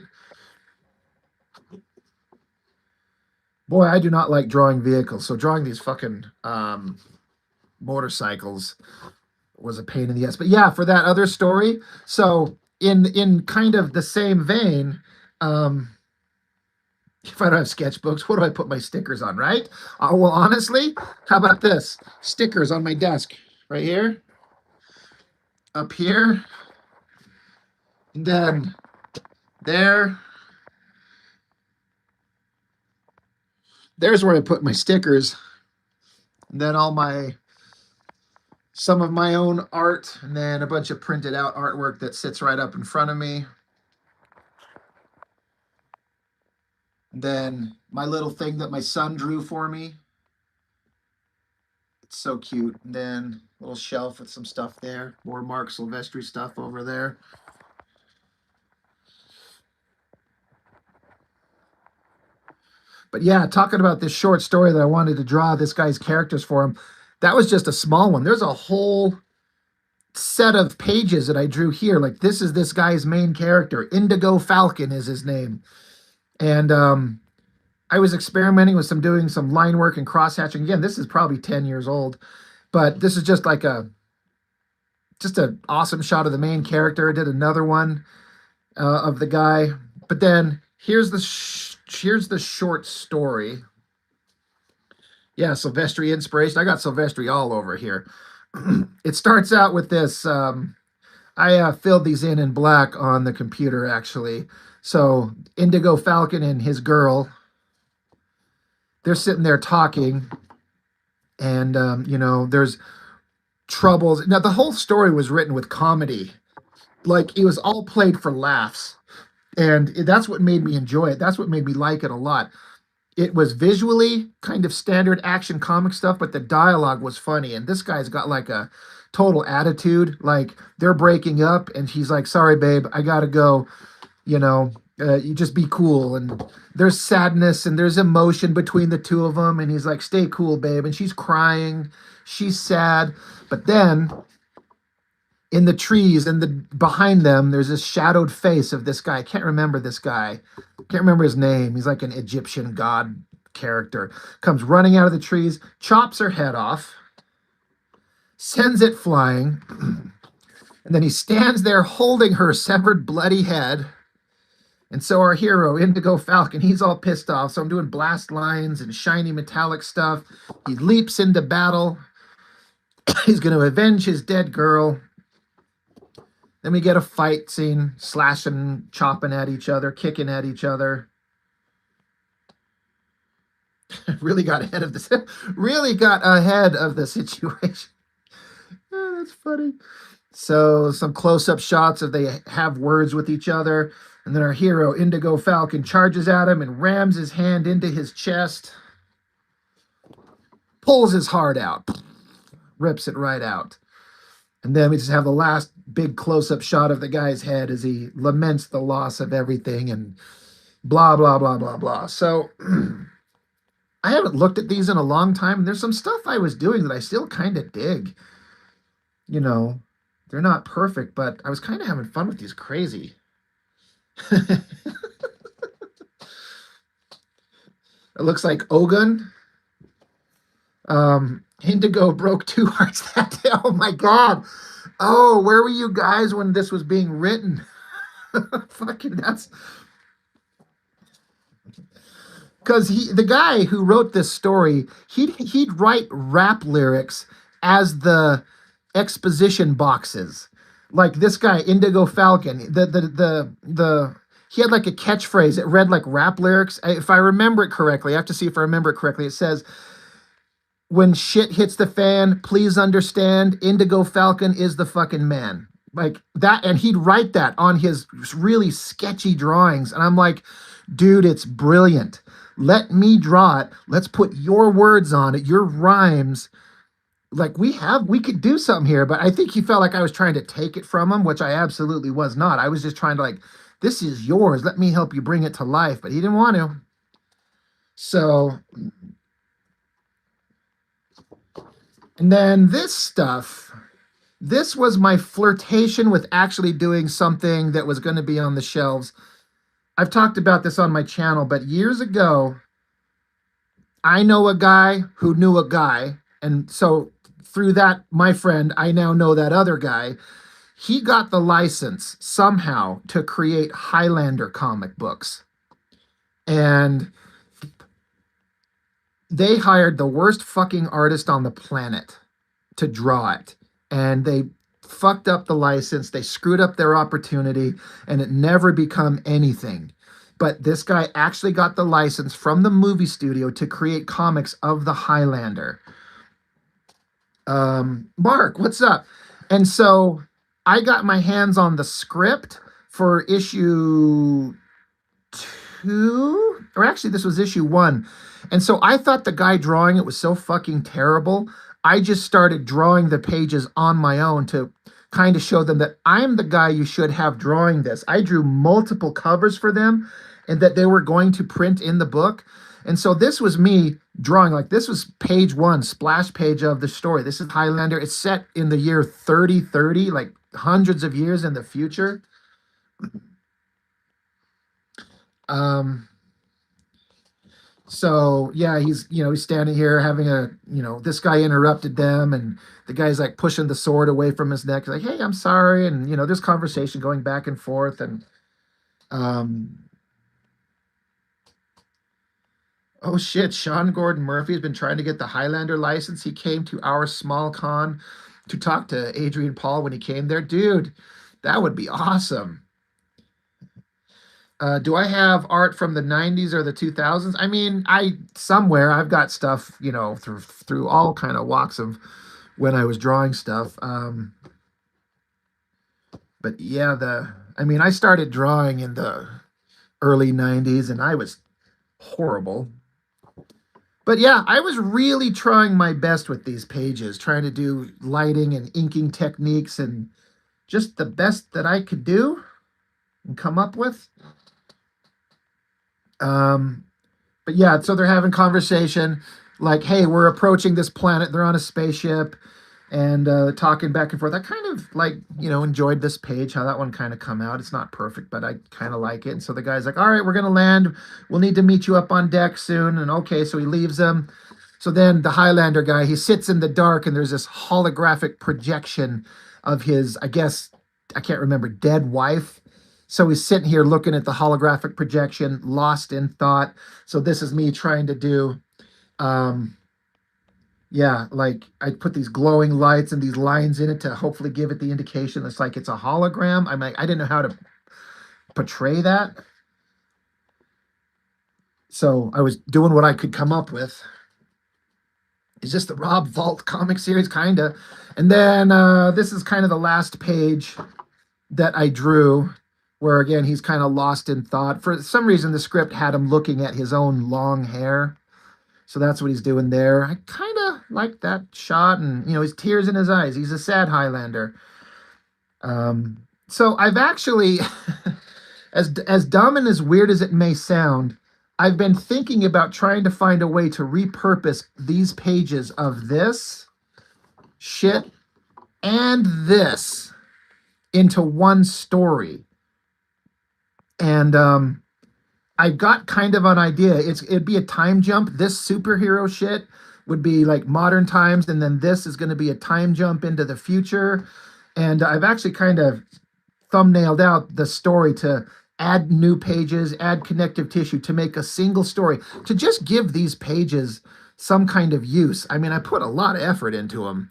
Boy, I do not like drawing vehicles. So drawing these fucking motorcycles was a pain in the ass. But yeah, for that other story, so in kind of the same vein, um, if I don't have sketchbooks, what do I put my stickers on, right? Well, honestly, how about this? Stickers on my desk right here, up here, and then there. There's where I put my stickers. And then some of my own art, and then a bunch of printed out artwork that sits right up in front of me. And then my little thing that my son drew for me. It's so cute. And then a little shelf with some stuff there. More Mark Silvestri stuff over there. But yeah, talking about this short story that I wanted to draw this guy's characters for him, that was just a small one. There's a whole set of pages that I drew here. Like this is this guy's main character. Indigo Falcon is his name. And I was experimenting with doing some line work and cross hatching. Again, this is probably 10 years old, but this is just like just an awesome shot of the main character. I did another one of the guy, but then here's the short story. Yeah, Silvestri inspiration. I got Silvestri all over here. It starts out with this. I filled these in black on the computer, actually. So Indigo Falcon and his girl, they're sitting there talking, and there's troubles. Now the whole story was written with comedy, like it was all played for laughs, and that's what made me enjoy it. That's what made me like it a lot. It was visually kind of standard action comic stuff, but the dialogue was funny. And this guy's got like a total attitude. Like they're breaking up, and he's like, "Sorry, babe, I gotta go. You just be cool." And there's sadness and there's emotion between the two of them. And he's like, "Stay cool, babe." And she's crying. She's sad. But then in the trees and behind them, there's this shadowed face of this guy. I can't remember this guy. Can't remember his name. He's like an Egyptian god character. Comes running out of the trees, chops her head off, sends it flying, and then he stands there holding her severed, bloody head. And so our hero, Indigo Falcon, he's all pissed off. So I'm doing blast lines and shiny metallic stuff. He leaps into battle. He's going to avenge his dead girl. Then we get a fight scene, slashing, chopping at each other, kicking at each other. Really got ahead of this. Really got ahead of the situation. Oh, that's funny. So some close-up shots of they have words with each other. And then our hero, Indigo Falcon, charges at him and rams his hand into his chest. Pulls his heart out. Rips it right out. And then we just have the last big close-up shot of the guy's head as he laments the loss of everything and blah, blah, blah, blah, blah. So I haven't looked at these in a long time. There's some stuff I was doing that I still kind of dig. They're not perfect, but I was kind of having fun with these crazy. It looks like Ogun. Indigo broke 2 hearts that day. Oh my God. Oh, where were you guys when this was being written? Fucking that's because the guy who wrote this story, he'd write rap lyrics as the exposition boxes. Like this guy, Indigo Falcon, he had like a catchphrase that read like rap lyrics. If I remember it correctly, I have to see if I remember it correctly. It says, "When shit hits the fan, please understand, Indigo Falcon is the fucking man." Like that, and he'd write that on his really sketchy drawings. And I'm like, dude, it's brilliant. Let me draw it. Let's put your words on it, your rhymes. Like we could do something here, but I think he felt like I was trying to take it from him, which I absolutely was not. I was just trying to this is yours. Let me help you bring it to life, but he didn't want to. So, and then this stuff this was my flirtation with actually doing something that was going to be on the shelves. I've talked about this on my channel, but years ago, I know a guy who knew a guy. And so through that, my friend, I now know that other guy. He got the license somehow to create Highlander comic books. And they hired the worst fucking artist on the planet to draw it. And they fucked up the license. They screwed up their opportunity and it never become anything. But this guy actually got the license from the movie studio to create comics of the Highlander. Mark, what's up? And so I got my hands on the script for issue 2, or actually this was issue 1. And so I thought the guy drawing it was so fucking terrible. I just started drawing the pages on my own to kind of show them that I'm the guy you should have drawing this. I drew multiple covers for them and that they were going to print in the book. And so this was me drawing, like this was page 1, splash page of the story. This is Highlander. It's set in the year 3030, like hundreds of years in the future. So yeah, he's standing here having a, this guy interrupted them and the guy's like pushing the sword away from his neck. He's like, hey, I'm sorry. And, there's conversation going back and forth. And, oh shit, Sean Gordon Murphy has been trying to get the Highlander license. He came to our small con to talk to Adrian Paul when he came there. Dude, that would be awesome. Do I have art from the 90s or the 2000s? I mean, I've got stuff, through all kind of walks of when I was drawing stuff. But yeah, I started drawing in the early 90s and I was horrible. But yeah, I was really trying my best with these pages, trying to do lighting and inking techniques and just the best that I could do and come up with. But yeah, so they're having conversation like, hey, we're approaching this planet. They're on a spaceship and talking back and forth. I kind of enjoyed this page, how that one kind of come out. It's not perfect, but I kind of like it. And so the guy's like, all right, we're going to land. We'll need to meet you up on deck soon. And okay, so he leaves them. So then the Highlander guy, he sits in the dark and there's this holographic projection of his, I guess, I can't remember, dead wife. So he's sitting here looking at the holographic projection, lost in thought. So this is me trying to do, like I put these glowing lights and these lines in it to hopefully give it the indication it's like it's a hologram. I'm like, I didn't know how to portray that. So I was doing what I could come up with. Is this the Rob Vault comic series? Kinda. And then this is kind of the last page that I drew, where again, he's kind of lost in thought. For some reason, the script had him looking at his own long hair. So that's what he's doing there. I kind of like that shot and, his tears in his eyes. He's a sad Highlander. So I've actually, as dumb and as weird as it may sound, I've been thinking about trying to find a way to repurpose these pages of this shit and this into one story. And I got kind of an idea. It'd be a time jump. This superhero shit would be like modern times, and then this is going to be a time jump into the future. And I've actually kind of thumbnailed out the story to add new pages, add connective tissue to make a single story, to just give these pages some kind of use. I mean, I put a lot of effort into them,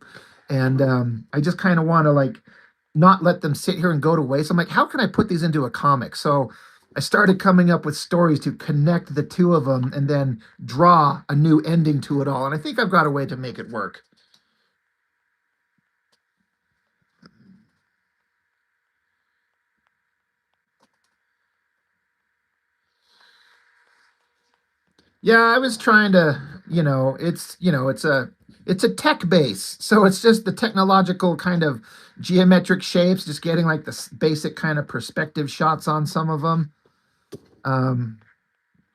and I just kind of want to not let them sit here and go to waste. I'm like, how can I put these into a comic? So I started coming up with stories to connect the two of them and then draw a new ending to it all. And I think I've got a way to make it work. Yeah, I was trying to, it's a tech base. So it's just the technological kind of geometric shapes, just getting like the basic kind of perspective shots on some of them.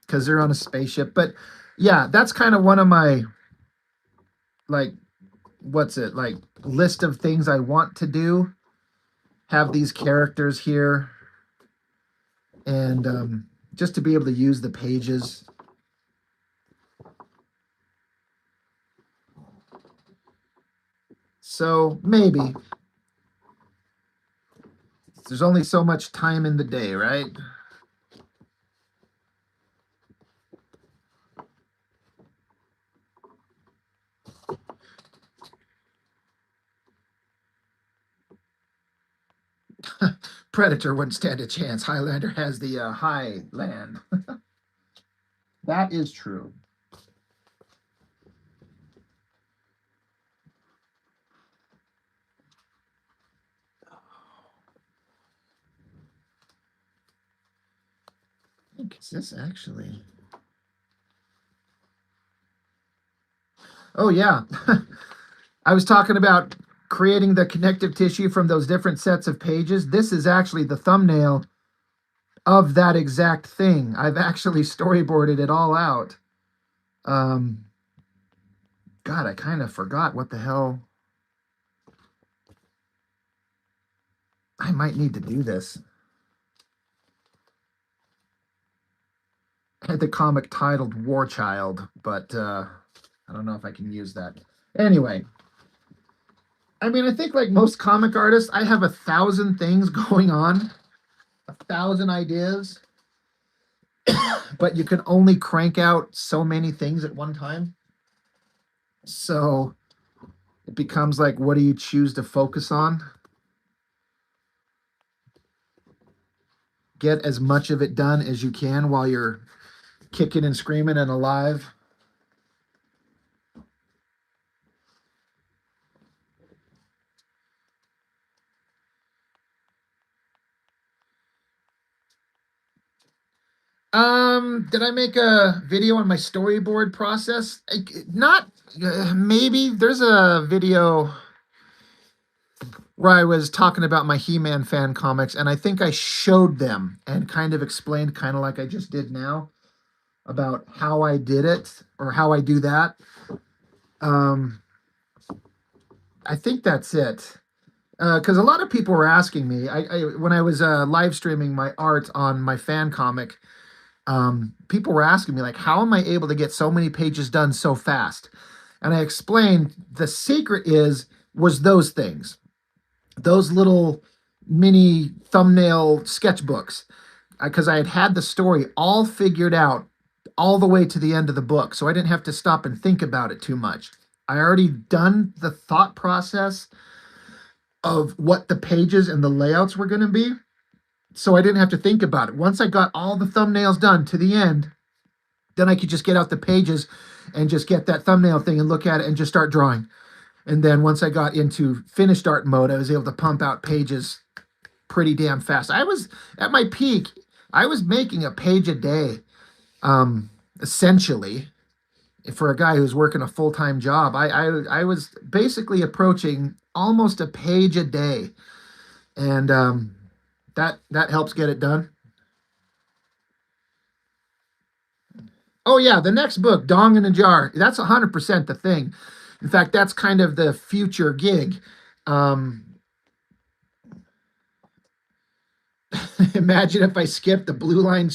Because they're on a spaceship. But yeah, that's kind of one of my what's it like, list of things I want to do. Have these characters here, and just to be able to use the pages. So maybe there's only so much time in the day, right? Predator wouldn't stand a chance. Highlander has the high land. That is true. I think, is this actually? Oh yeah. I was talking about creating the connective tissue from those different sets of pages. This is actually the thumbnail of that exact thing. I've actually storyboarded it all out. God, I kind of forgot what the hell. I might need to do this. I had the comic titled War Child, but I don't know if I can use that. Anyway, I mean, I think like most comic artists, I have 1,000 things going on, 1,000 ideas, but you can only crank out so many things at one time. So it becomes like, what do you choose to focus on? Get as much of it done as you can while you're kicking and screaming and alive. Did I make a video on my storyboard process? Not, maybe there's a video where I was talking about my He-Man fan comics, and I think I showed them and kind of explained, kind of like I just did now, about how I did it or how I do that. I think that's it. Because a lot of people were asking me, when I was live streaming my art on my fan comic, people were asking me, like, how am I able to get so many pages done so fast? And I explained the secret was those things, those little mini thumbnail sketchbooks, because I had the story all figured out all the way to the end of the book. So I didn't have to stop and think about it too much. I already done the thought process of what the pages and the layouts were going to be. So I didn't have to think about it. Once I got all the thumbnails done to the end, then I could just get out the pages and just get that thumbnail thing and look at it and just start drawing. And then once I got into finished art mode, I was able to pump out pages pretty damn fast. I was at my peak. I was making a page a day, essentially, for a guy who's working a full-time job. I was basically approaching almost a page a day, and that helps get it done. Oh yeah, the next book, Dong in a Jar, that's 100% the thing. In fact, that's kind of the future gig. Imagine if I skipped the blue line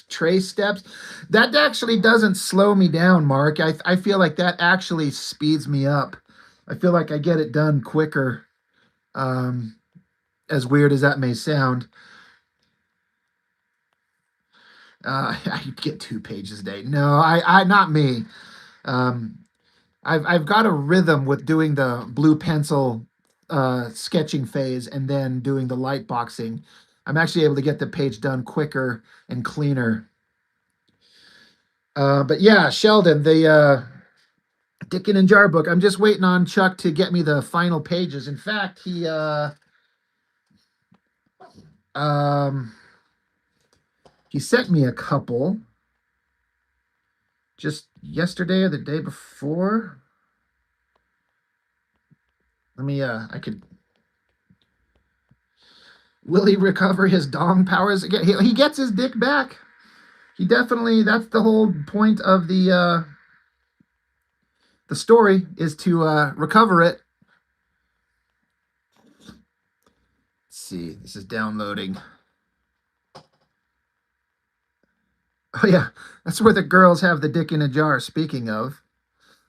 trace steps. That actually doesn't slow me down, Mark. I feel like that actually speeds me up. I feel like I get it done quicker, as weird as that may sound. I get 2 pages a day. No, I not me. I've got a rhythm with doing the blue pencil sketching phase and then doing the light boxing. I'm actually able to get the page done quicker and cleaner. But yeah, Sheldon, the Dickin and Jar book, I'm just waiting on Chuck to get me the final pages. In fact, he sent me a couple just yesterday or the day before. Let me, will he recover his dong powers again? He gets his dick back. He definitely, that's the whole point of the story, is to recover it see. This is downloading. Oh yeah, that's where the girls have the dick in a jar. Speaking of,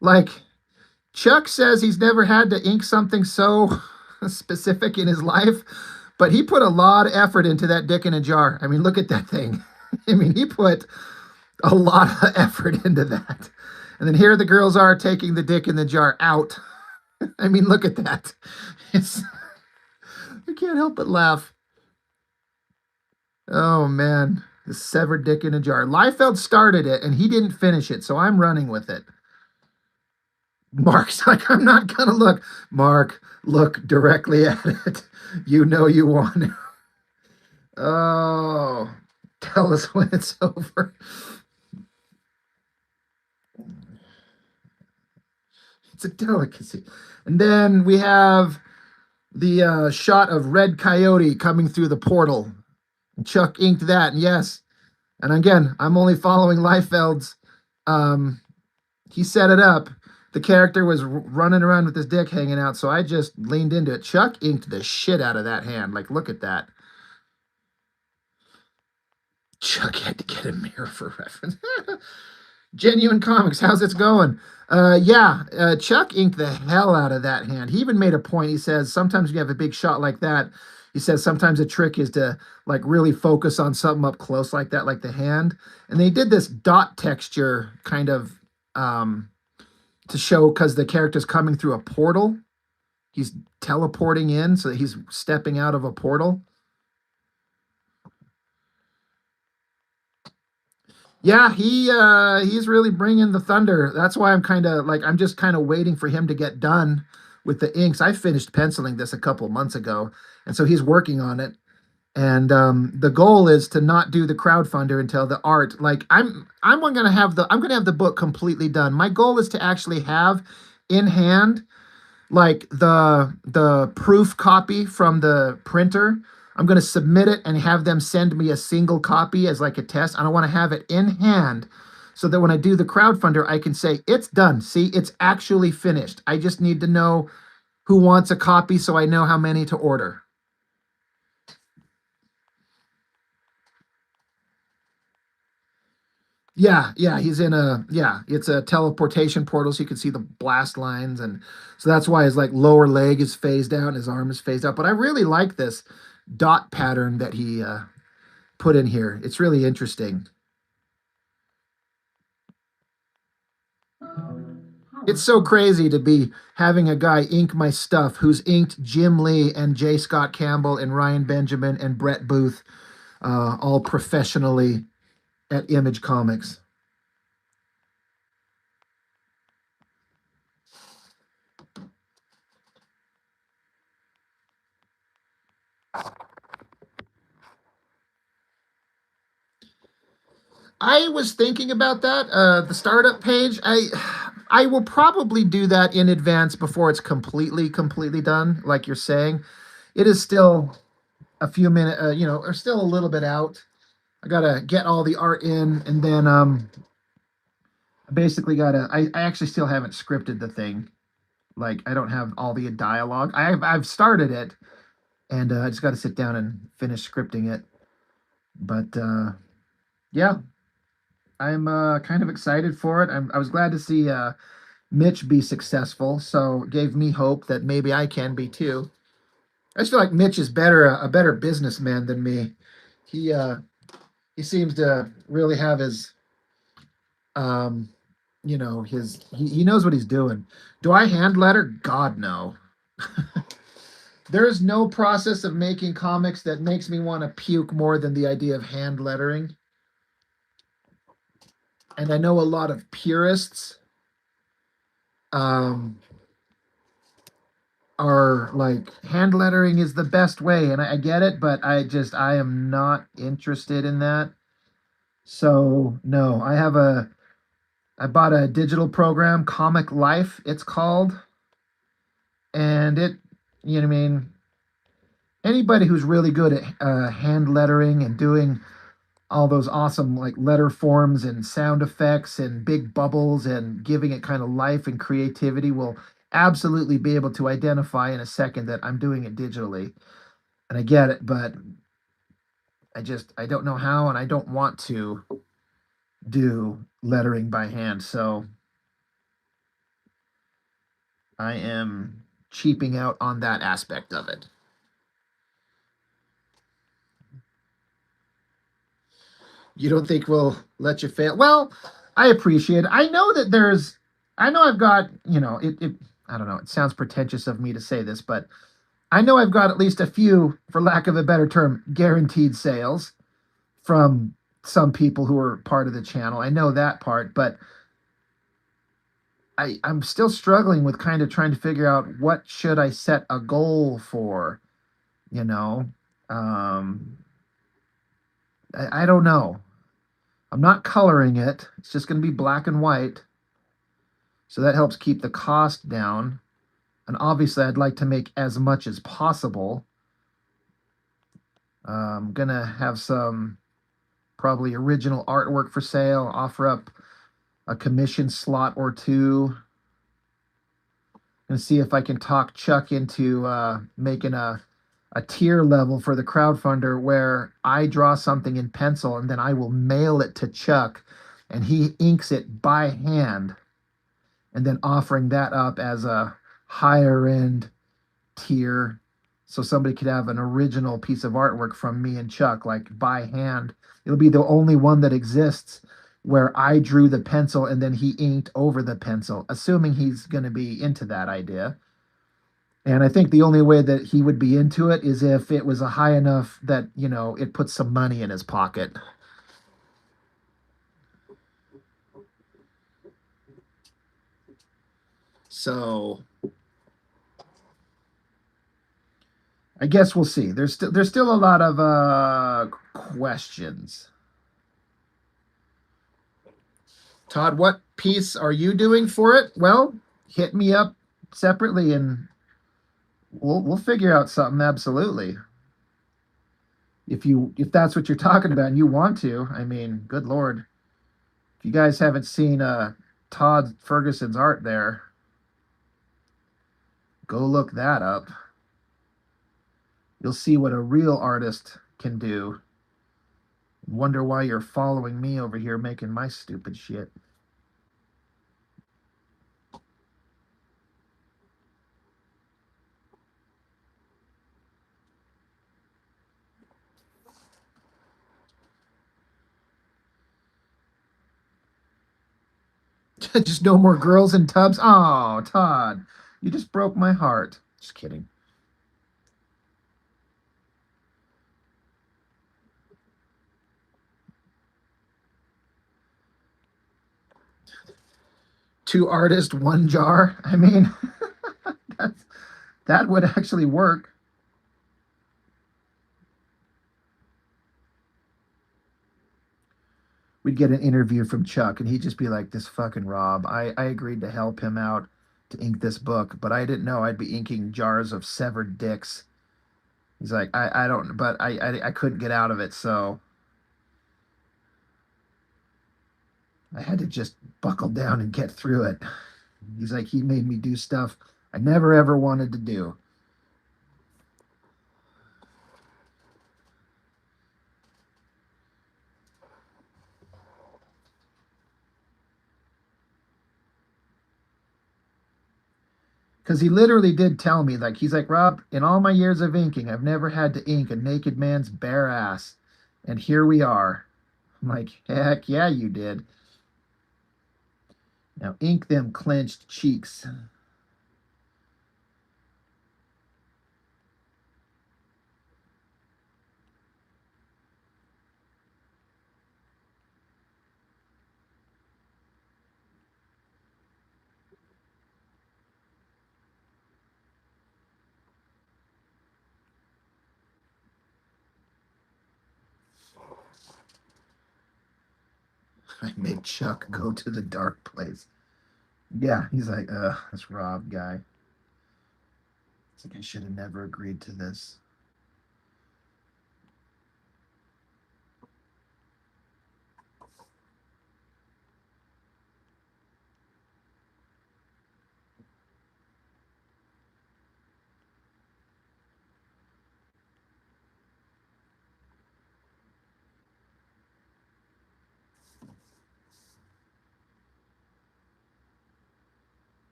like, Chuck says he's never had to ink something so specific in his life, but he put a lot of effort into that dick in a jar. I mean, look at that thing. I mean, he put a lot of effort into that. And then here the girls are taking the dick in the jar out. I mean, look at that. It's I can't help but laugh. Oh man, the severed dick in a jar. Liefeld started it and he didn't finish it, so I'm running with it. Mark's like, I'm not gonna look. Mark, look directly at it. You know you want to. Oh, tell us when it's over. It's a delicacy. And then we have the shot of Red Coyote coming through the portal. Chuck inked that, and yes. And again, I'm only following Liefeld's. He set it up. The character was running around with his dick hanging out, so I just leaned into it. Chuck inked the shit out of that hand. Like, look at that. Chuck had to get a mirror for reference. Genuine Comics, how's it going? Chuck inked the hell out of that hand. He even made a point. He says sometimes you have a big shot like that. He says sometimes a trick is to like really focus on something up close like that, like the hand. And they did this dot texture kind of to show because the character's coming through a portal. He's teleporting in, so he's stepping out of a portal. Yeah, he's really bringing the thunder. That's why I'm just kind of waiting for him to get done with the inks. I finished penciling this a couple months ago, and so he's working on it. And the goal is to not do the crowdfunder until the art. Like I'm gonna have the book completely done. My goal is to actually have in hand like the proof copy from the printer. I'm going to submit it and have them send me a single copy as like a test. I don't want to have it in hand so that when I do the crowdfunder, I can say, it's done. See, it's actually finished. I just need to know who wants a copy so I know how many to order. Yeah, he's in it's a teleportation portal so you can see the blast lines. And so that's why his like lower leg is phased out and his arm is phased out. But I really like this dot pattern that he put in here. It's really interesting. It's so crazy to be having a guy ink my stuff who's inked Jim Lee and J. Scott Campbell and Ryan Benjamin and Brett Booth all professionally at Image Comics. I was thinking about that, the startup page. I will probably do that in advance before it's completely done, like you're saying. It is still a few minutes, or still a little bit out. I gotta get all the art in, and then I basically I actually still haven't scripted the thing. Like, I don't have all the dialogue. I've started it, and I just got to sit down and finish scripting it. But yeah. I'm kind of excited for it. I was glad to see Mitch be successful, so it gave me hope that maybe I can be too. I just feel like Mitch is a better businessman than me. He seems to really have his he knows what he's doing. Do I hand letter? God, no. There is no process of making comics that makes me want to puke more than the idea of hand lettering. And I know a lot of purists are like, hand lettering is the best way, and I get it, but I am not interested in that. So no, I bought a digital program, Comic Life, it's called, and it, you know what I mean, anybody who's really good at hand lettering and doing all those awesome like letter forms and sound effects and big bubbles and giving it kind of life and creativity will absolutely be able to identify in a second that I'm doing it digitally. And I get it, but I don't know how, and I don't want to do lettering by hand. So I am cheaping out on that aspect of it. You don't think we'll let you fail? Well, I appreciate it. I know I've got, I don't know, it sounds pretentious of me to say this, but I know I've got at least a few, for lack of a better term, guaranteed sales from some people who are part of the channel. I know that part, but I'm still struggling with kind of trying to figure out what should I set a goal for, you know? Um, I don't know. I'm not coloring it. It's just going to be black and white. So that helps keep the cost down. And obviously, I'd like to make as much as possible. I'm going to have some probably original artwork for sale, offer up a commission slot or two, and see if I can talk Chuck into making a tier level for the crowdfunder where I draw something in pencil and then I will mail it to Chuck and he inks it by hand, and then offering that up as a higher end tier so somebody could have an original piece of artwork from me and Chuck, like by hand. It'll be the only one that exists where I drew the pencil and then he inked over the pencil, assuming he's going to be into that idea. And I think the only way that he would be into it is if it was a high enough that, it puts some money in his pocket. So I guess we'll see. There's still a lot of questions. Todd, what piece are you doing for it? Well, hit me up separately and we'll figure out something. Absolutely. If that's what you're talking about and you want to, I mean, good Lord. If you guys haven't seen Todd Ferguson's art there, go look that up. You'll see what a real artist can do. Wonder why you're following me over here making my stupid shit. Just no more girls in tubs. Oh, Todd, you just broke my heart. Just kidding. Two artists, one jar. I mean, that would actually work. We'd get an interview from Chuck, and he'd just be like, "This fucking Rob. I agreed to help him out to ink this book, but I didn't know I'd be inking jars of severed dicks." He's like, I don't, but I couldn't get out of it, so I had to just buckle down and get through it. He's like, he made me do stuff I never ever wanted to do. Because he literally did tell me, like, he's like, Rob, in all my years of inking, I've never had to ink a naked man's bare ass. And here we are. I'm like, heck yeah, you did. Now ink them clenched cheeks. I made Chuck go to the dark place. Yeah, he's like, this Rob guy. It's like I should have never agreed to this.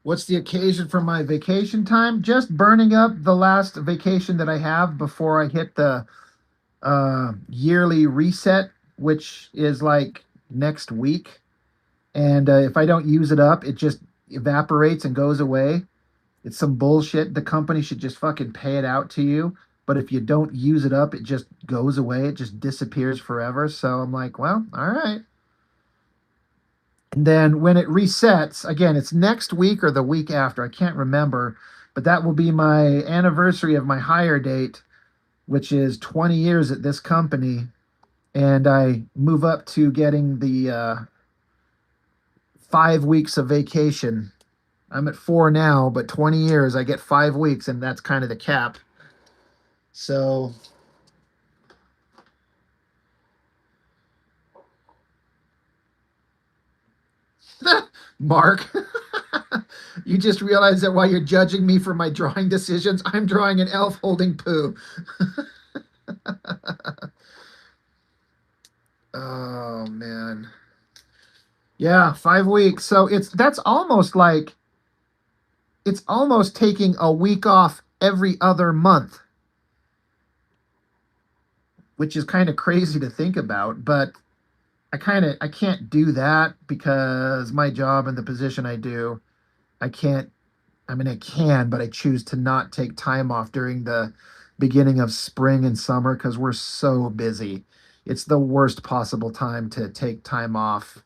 What's the occasion for my vacation time? Just burning up the last vacation that I have before I hit the yearly reset, which is like next week. And if I don't use it up, it just evaporates and goes away. It's some bullshit. The company should just fucking pay it out to you. But if you don't use it up, it just goes away. It just disappears forever. So I'm like, well, all right. And then when it resets, again, it's next week or the week after. I can't remember. But that will be my anniversary of my hire date, which is 20 years at this company. And I move up to getting the 5 weeks of vacation. I'm at 4 now, but 20 years I get 5 weeks, and that's kind of the cap. So Mark, you just realized that while you're judging me for my drawing decisions, I'm drawing an elf holding poo. Oh man. Yeah, 5 weeks. So that's almost like it's almost taking a week off every other month, which is kind of crazy to think about, but I can't do that because my job and the position I do, I can't I mean I can, but I choose to not take time off during the beginning of spring and summer because we're so busy. It's the worst possible time to take time off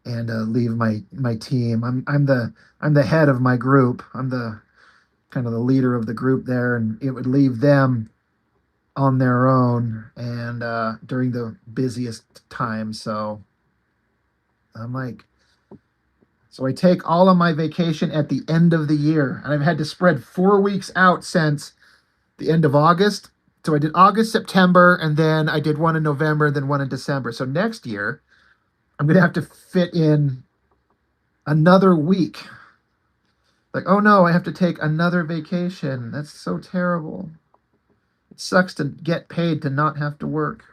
and leave my team. I'm the head of my group. I'm the kind of the leader of the group there, and it would leave them on their own and during the busiest time. So I'm like, so I take all of my vacation at the end of the year, and I've had to spread 4 weeks out since the end of August. So I did August, September, and then I did one in November, and then one in December. So next year, I'm gonna have to fit in another week. Like, oh no, I have to take another vacation. That's so terrible. It sucks to get paid to not have to work.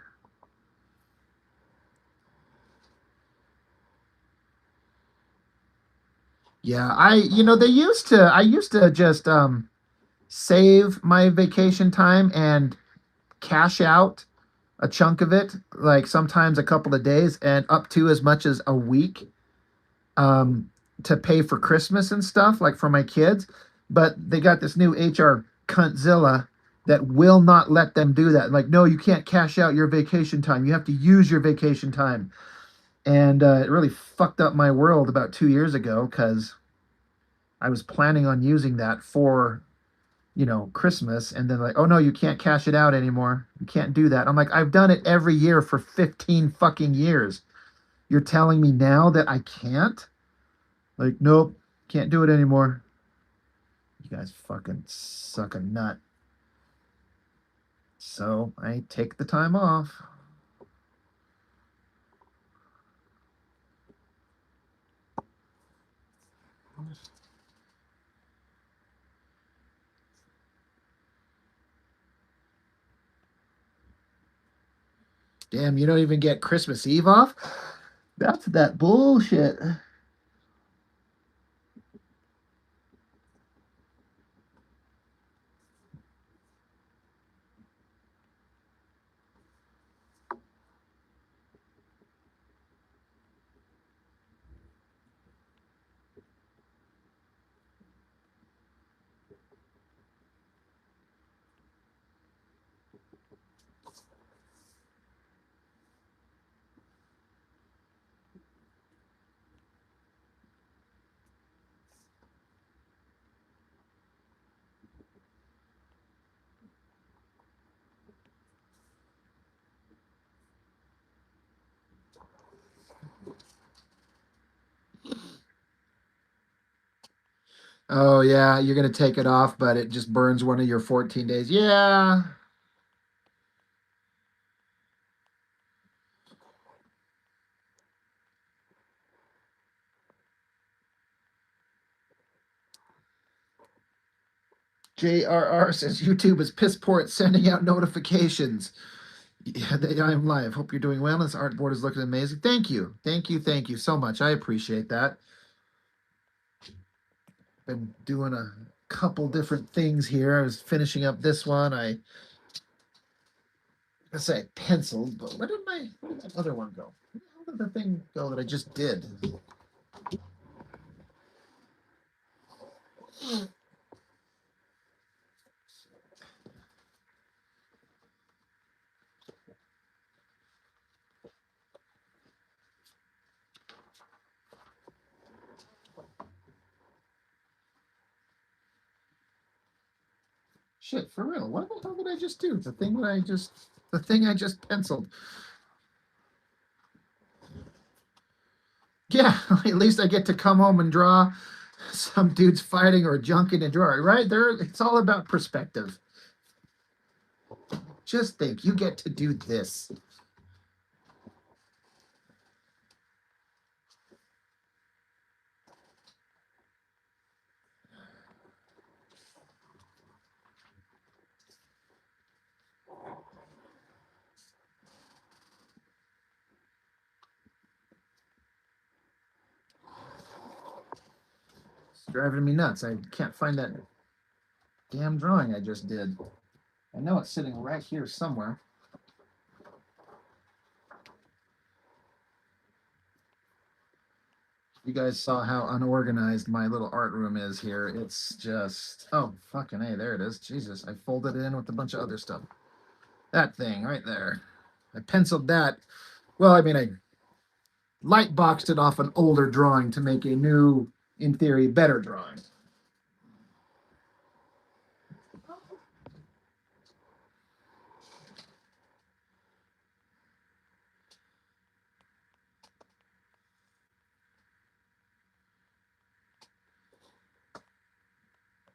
Yeah, I used to just save my vacation time and cash out a chunk of it, like sometimes a couple of days and up to as much as a week um to pay for Christmas and stuff, like for my kids. But they got this new HR cuntzilla that will not let them do that. Like, no, you can't cash out your vacation time. You have to use your vacation time. And it really fucked up my world about 2 years ago because I was planning on using that for, Christmas. And then, like, oh no, you can't cash it out anymore. You can't do that. I'm like, I've done it every year for 15 fucking years. You're telling me now that I can't? Like, nope, can't do it anymore. You guys fucking suck a nut. So I take the time off. Damn, you don't even get Christmas Eve off? That's that bullshit. Oh yeah, you're gonna take it off, but it just burns one of your 14 days. Yeah. JRR says YouTube is piss poor at sending out notifications. Yeah, I'm live. Hope you're doing well. This artboard is looking amazing. Thank you. Thank you. Thank you so much. I appreciate that. been doing a couple different things here. I was finishing up this one. Let's say I penciled, but where did my other one go? Where did the thing go that I just did? Shit, for real. What the hell did I just do? The thing I just penciled. Yeah, at least I get to come home and draw some dudes fighting or junking and drawing, right? It's all about perspective. Just think, you get to do this. It's driving me nuts. I can't find that damn drawing I just did. I know it's sitting right here somewhere. You guys saw how unorganized my little art room is here. It's just, oh, fucking A, there it is. Jesus, I folded it in with a bunch of other stuff. That thing right there. I penciled that. Well, I mean, I light boxed it off an older drawing to make a new, in theory, better drawing.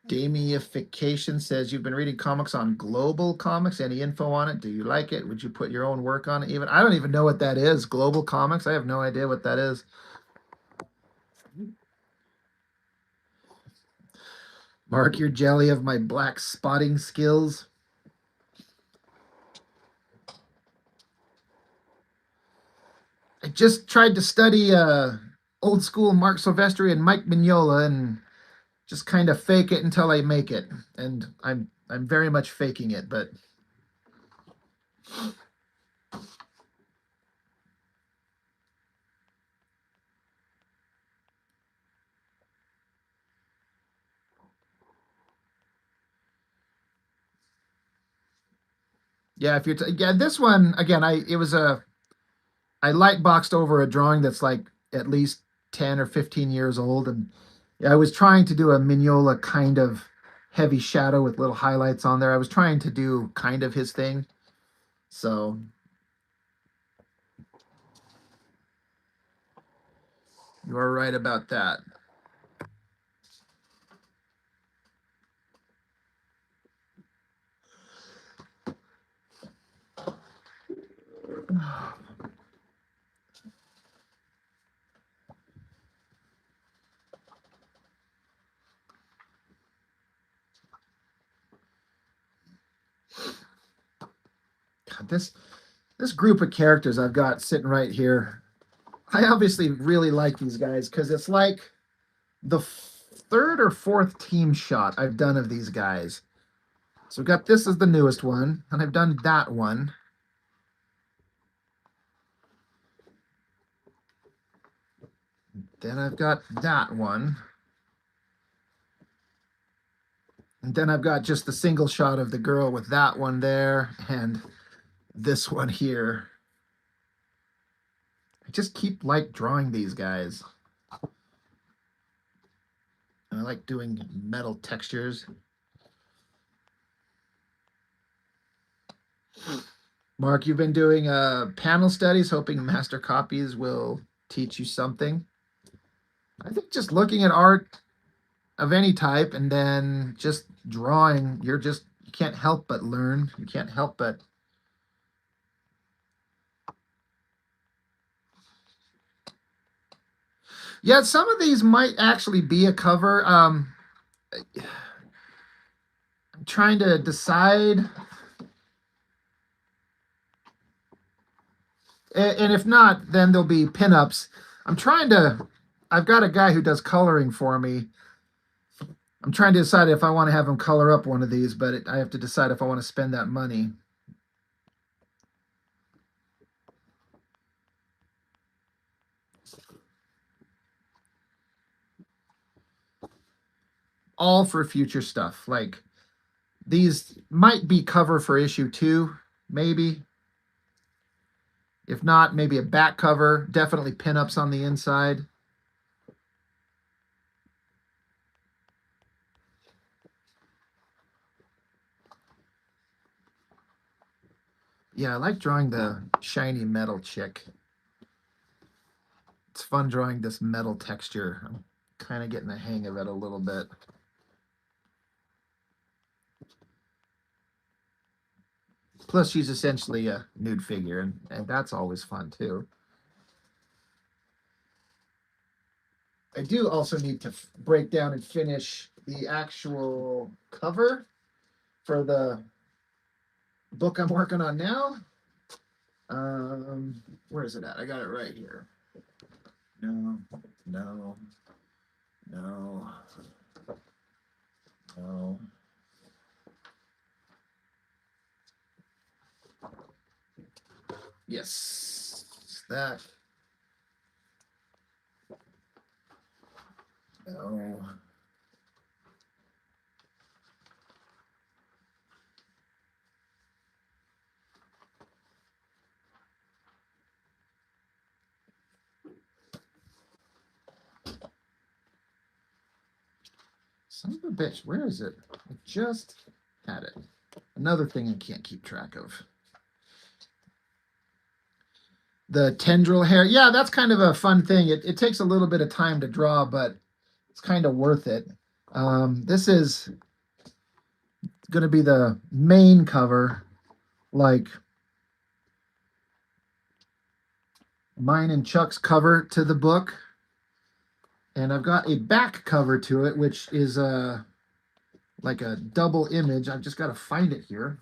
Gamification says you've been reading comics on Global Comics. Any info on it? Do you like it? Would you put your own work on it? Even I don't even know what that is. Global Comics. I have no idea what that is. Mark your jelly of my black spotting skills. I just tried to study old school Mark Silvestri and Mike Mignola and just kind of fake it until I make it. And I'm very much faking it, but yeah, if you're yeah, this one again, I light boxed over a drawing that's like at least 10 or 15 years old, and yeah, I was trying to do a Mignola kind of heavy shadow with little highlights on there. I was trying to do kind of his thing. So you are right about that. God, this group of characters I've got sitting right here, I obviously really like these guys because it's like the third or fourth team shot I've done of these guys. So we've got this is the newest one, and I've done that one. Then I've got that one. And then I've got just the single shot of the girl with that one there and this one here. I just keep like drawing these guys. And I like doing metal textures. Mark, you've been doing panel studies, hoping master copies will teach you something. I think just looking at art of any type and then just drawing, you can't help but learn. You can't help but yeah, some of these might actually be a cover. I'm trying to decide. And if not, then there'll be pinups. I've got a guy who does coloring for me. I'm trying to decide if I want to have him color up one of these, but I have to decide if I want to spend that money. All for future stuff. Like these might be cover for issue 2, maybe. If not, maybe a back cover. Definitely pinups on the inside. Yeah, I like drawing the shiny metal chick. It's fun drawing this metal texture. I'm kind of getting the hang of it a little bit. Plus, she's essentially a nude figure, and that's always fun, too. I do also need to break down and finish the actual cover for the book I'm working on now. Where is it at? I got it right here. No. Yes, that. No. Son of a bitch, where is it? I just had it. Another thing I can't keep track of. The tendril hair. Yeah, that's kind of a fun thing. It takes a little bit of time to draw, but it's kind of worth it. This is going to be the main cover, like mine and Chuck's cover to the book. And I've got a back cover to it, which is like a double image. I've just got to find it here.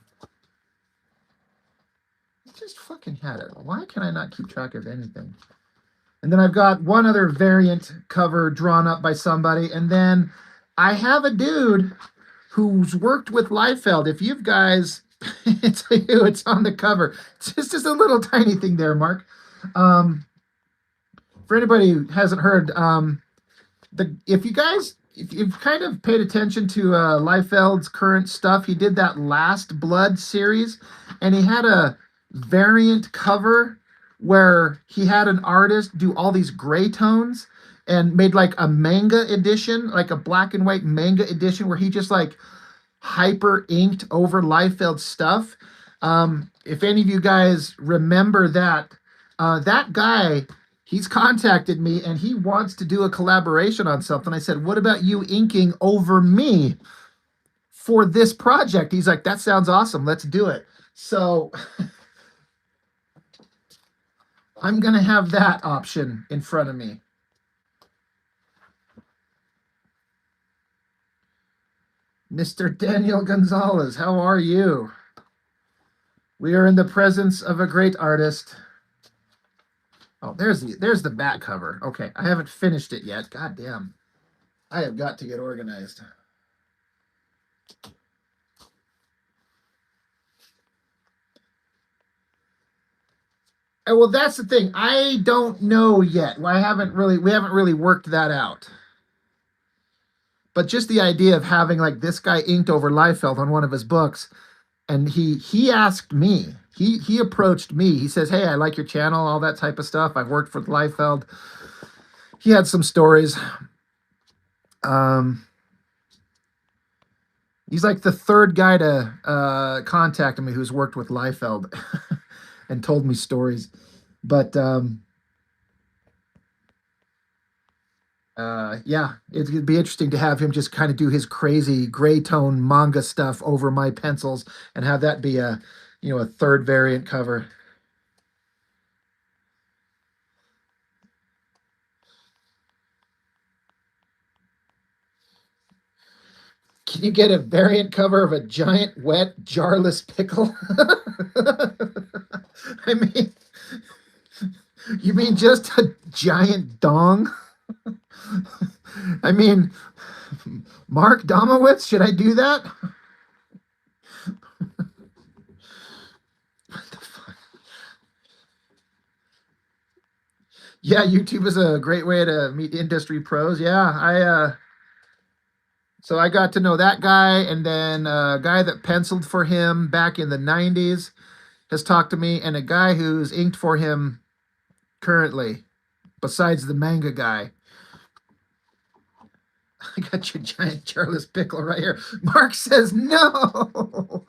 I just fucking had it. Why can I not keep track of anything? And then I've got one other variant cover drawn up by somebody. And then I have a dude who's worked with Liefeld. If you guys, it's you, it's on the cover. It's just a little tiny thing there, Mark. For anybody who hasn't heard, if you've kind of paid attention to Liefeld's current stuff, he did that Last Blood series, and he had a variant cover where he had an artist do all these gray tones and made like a manga edition, like a black and white manga edition where he just like hyper inked over Liefeld's stuff. If any of you guys remember that, that guy, he's contacted me and he wants to do a collaboration on something. I said, what about you inking over me for this project? He's like, that sounds awesome. Let's do it. So I'm going to have that option in front of me. Mr. Daniel Gonzalez, how are you? We are in the presence of a great artist. Oh, there's the back cover. Okay, I haven't finished it yet. God damn. I have got to get organized. Oh, well, that's the thing. I don't know yet. We haven't really worked that out. But just the idea of having like this guy inked over Liefeld on one of his books, and he asked me, he approached me. He says, hey, I like your channel, all that type of stuff. I've worked for Liefeld. He had some stories. He's like the third guy to contact me who's worked with Liefeld and told me stories. But yeah, it'd be interesting to have him just kind of do his crazy gray tone manga stuff over my pencils and have that be a third variant cover. Can you get a variant cover of a giant, wet, jarless pickle? I mean, you mean just a giant dong? I mean, Mark Domowitz, should I do that? What the fuck? Yeah, YouTube is a great way to meet industry pros. Yeah, so I got to know that guy, and then a guy that penciled for him back in the 90s has talked to me, and a guy who's inked for him currently, besides the manga guy. I got your giant Charles Pickle right here. Mark says no.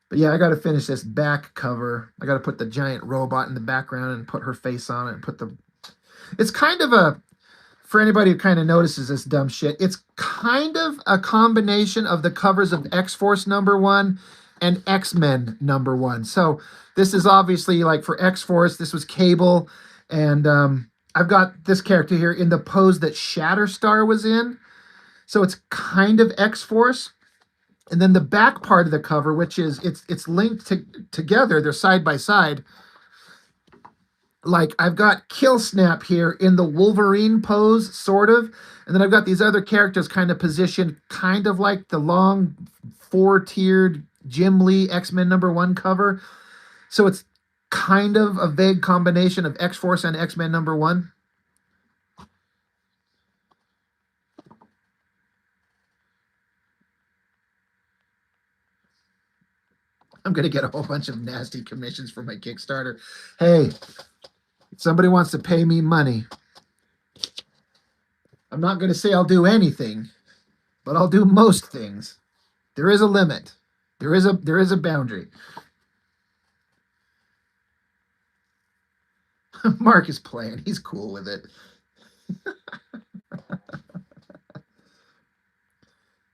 But yeah, I got to finish this back cover. I got to put the giant robot in the background and put her face on it and put the... It's kind of a... For anybody who kind of notices this dumb shit, it's kind of a combination of the covers of X-Force #1 and X-Men #1. So this is obviously like for X-Force, this was Cable, and I've got this character here in the pose that Shatterstar was in. So it's kind of X-Force. And then the back part of the cover, which is it's linked together, they're side by side. Like I've got Kill Snap here in the Wolverine pose, sort of. And then I've got these other characters kind of positioned kind of like the long 4-tiered Jim Lee X-Men #1 cover. So it's kind of a vague combination of X-Force and X-Men #1. I'm going to get a whole bunch of nasty commissions for my Kickstarter. Hey, if somebody wants to pay me money, I'm not going to say I'll do anything, but I'll do most things. There is a limit. There is a boundary. Mark is playing. He's cool with it.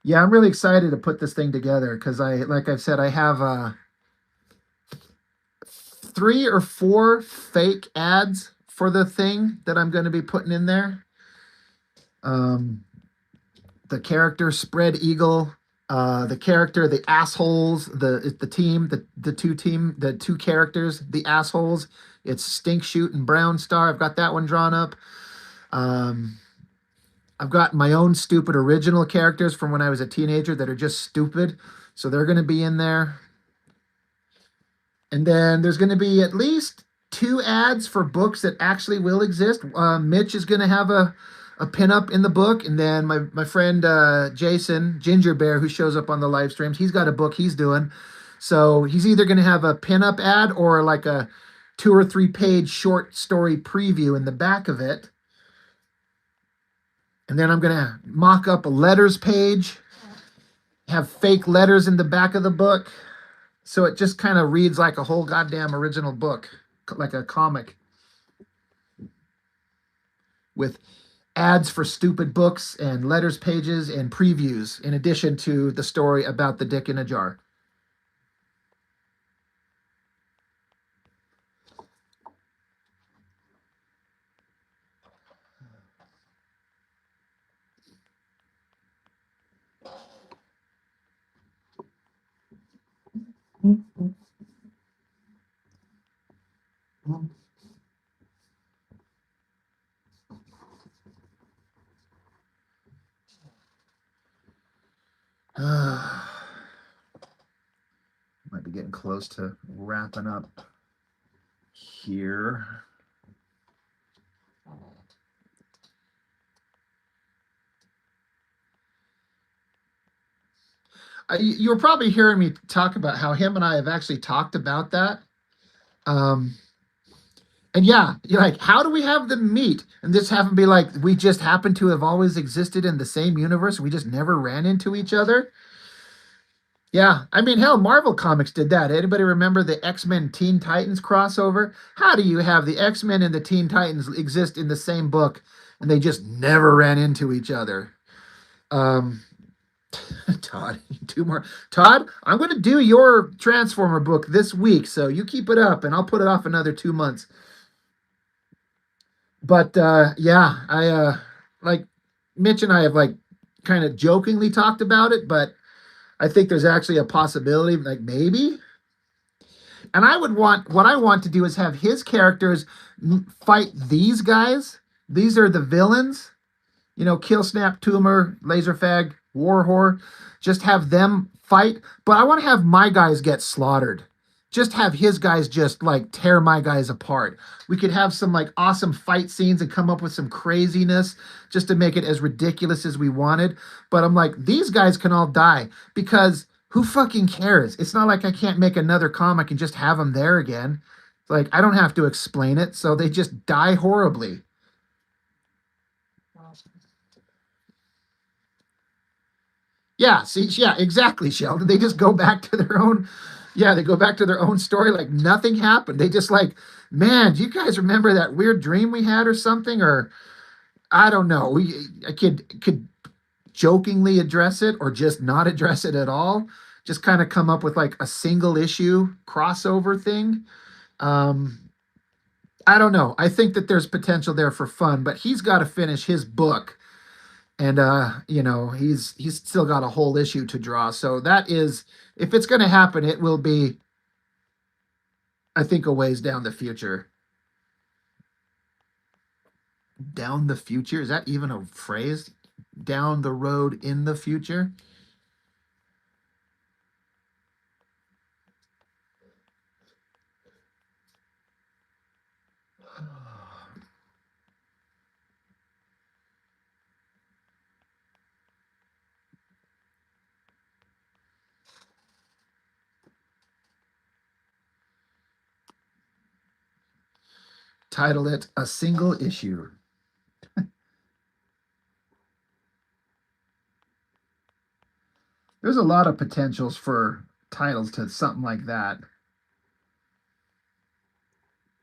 Yeah, I'm really excited to put this thing together because like I've said, I have 3 or 4 fake ads for the thing that I'm going to be putting in there. The character Spread Eagle, the character the assholes, the team, the two characters, the assholes. It's Stink Shoot and Brown Star. I've got that one drawn up. I've got my own stupid original characters from when I was a teenager that are just stupid. So they're going to be in there. And then there's going to be at least 2 ads for books that actually will exist. Mitch is going to have a pinup in the book. And then my friend Jason, Ginger Bear, who shows up on the live streams, he's got a book he's doing. So he's either going to have a pinup ad or like a 2 or 3 page short story preview in the back of it. And then I'm going to mock up a letters page, have fake letters in the back of the book. So it just kind of reads like a whole goddamn original book, like a comic, with ads for stupid books and letters pages and previews, in addition to the story about the dick in a jar. Might be getting close to wrapping up here. You were probably hearing me talk about how him and I have actually talked about that. And yeah, you're like, how do we have them meet? And this happen to be like, we just happen to have always existed in the same universe. We just never ran into each other. Yeah, I mean, hell, Marvel Comics did that. Anybody remember the X-Men Teen Titans crossover? How do you have the X-Men and the Teen Titans exist in the same book and they just never ran into each other? Todd, 2 more. Todd, I'm going to do your Transformer book this week, so you keep it up, and I'll put it off another 2 months. But yeah, I like Mitch and I have like kind of jokingly talked about it, but I think there's actually a possibility, like maybe. And what I want to do is have his characters fight these guys. These are the villains. You know, Kill Snap, Tumor, Laserfag, Warhor, just have them fight. But I want to have my guys get slaughtered. Just have his guys just like tear my guys apart. We could have some like awesome fight scenes and come up with some craziness just to make it as ridiculous as we wanted. But I'm like, these guys can all die because who fucking cares? It's not like I can't make another comic and just have them there again. Like, I don't have to explain it, so they just die horribly. Yeah, see, yeah, exactly, Sheldon. They just go back to their own, yeah, they go back to their own story like nothing happened. They just like, man, do you guys remember that weird dream we had or something? Or I don't know. I could jokingly address it or just not address it at all. Just kind of come up with like a single issue crossover thing. I don't know. I think that there's potential there for fun, but he's got to finish his book. And you know, he's still got a whole issue to draw. So that is, if it's going to happen, it will be, I think, a ways down the future. Down the future? Is that even a phrase? Down the road in the future? Title it A Single Issue. There's a lot of potentials for titles to something like that.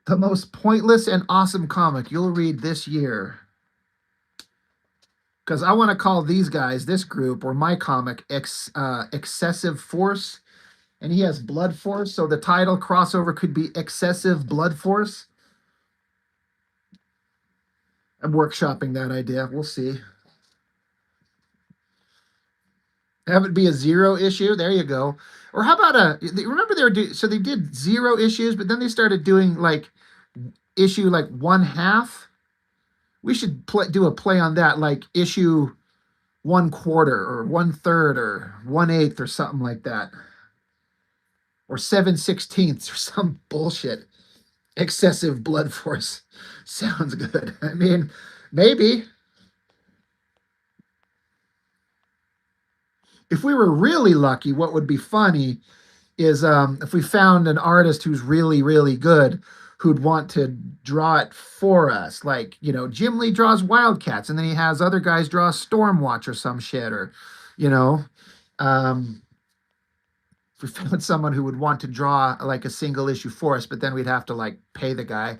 The most pointless and awesome comic you'll read this year. Because I want to call these guys, this group, or my comic, Excessive Force. And he has Blood Force, so the title crossover could be Excessive Blood Force. I'm workshopping that idea. We'll see. Have it be a 0 issue. There you go. Or how about remember they were so they did 0 issues, but then they started doing like issue like 1/2. We should do a play on that, like issue 1/4 or 1/3 or 1/8 or something like that. Or 7/16 or some bullshit. Excessive Blood Force. Sounds good. I mean, maybe. If we were really lucky, what would be funny is if we found an artist who's really, really good who'd want to draw it for us. Like, you know, Jim Lee draws Wildcats and then he has other guys draw Stormwatch or some shit, or, you know, if we found someone who would want to draw like a single issue for us, but then we'd have to like pay the guy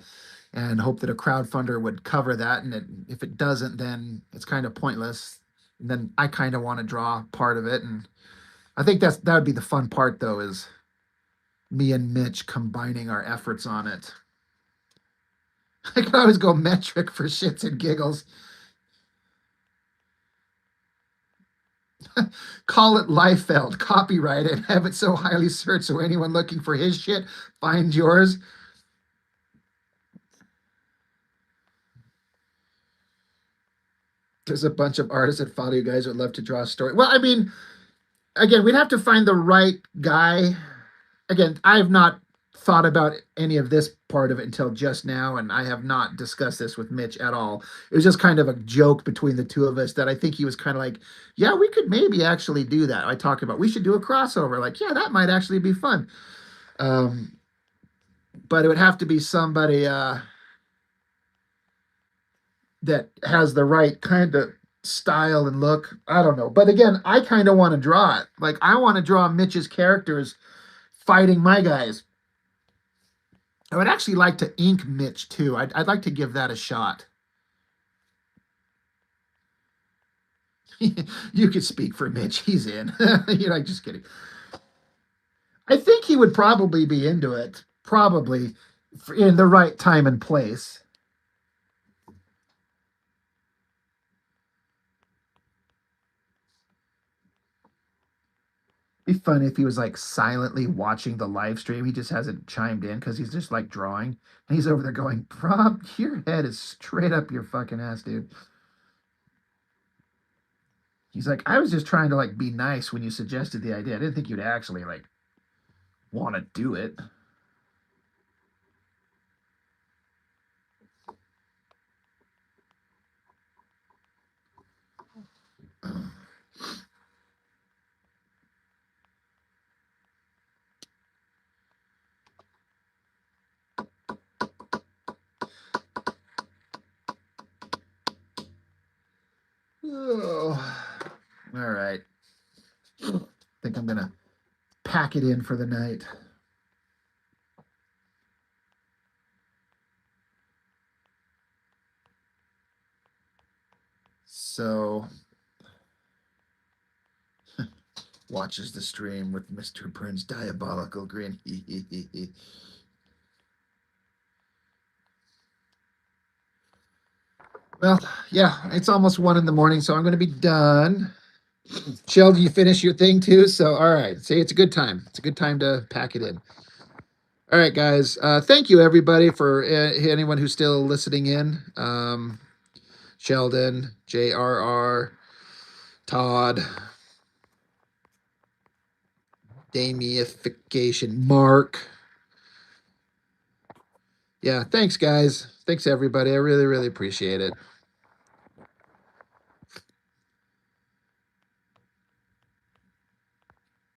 and hope that a crowdfunder would cover that. And if it doesn't, then it's kind of pointless. And then I kind of want to draw part of it. And I think that would be the fun part, though, is me and Mitch combining our efforts on it. I could always go metric for shits and giggles. Call it Liefeld, copyright it, have it so highly searched so anyone looking for his shit finds yours. There's a bunch of artists that follow you guys who would love to draw a story. Well, I mean, again, we'd have to find the right guy. Again, I have not thought about any of this part of it until just now, and I have not discussed this with Mitch at all. It was just kind of a joke between the two of us that I think he was kind of like, yeah, we could maybe actually do that. I talked about, we should do a crossover. Like, yeah, that might actually be fun. But it would have to be somebody that has the right kind of style and look. I don't know. But again, I kind of want to draw it. Like, I want to draw Mitch's characters fighting my guys. I would actually like to ink Mitch too. I'd like to give that a shot. You could speak for Mitch. He's in. You're like, just kidding. I think he would probably be into it. Probably in the right time and place. Be funny if he was like silently watching the live stream. He just hasn't chimed in because he's just like drawing. And he's over there going, Rob, your head is straight up your fucking ass, dude. He's like, I was just trying to like be nice when you suggested the idea. I didn't think you'd actually like want to do it. Oh, all right. Think I'm gonna pack it in for the night. So watches the stream with Mr. Burns' diabolical grin. Well, yeah, it's almost 1 in the morning, so I'm going to be done. Sheldon, you finish your thing too? So, all right. See, it's a good time. It's a good time to pack it in. All right, guys. Thank you, everybody, for anyone who's still listening in. Sheldon, JRR, Todd, Damification, Mark. Yeah, thanks, guys. Thanks, everybody. I really, really appreciate it.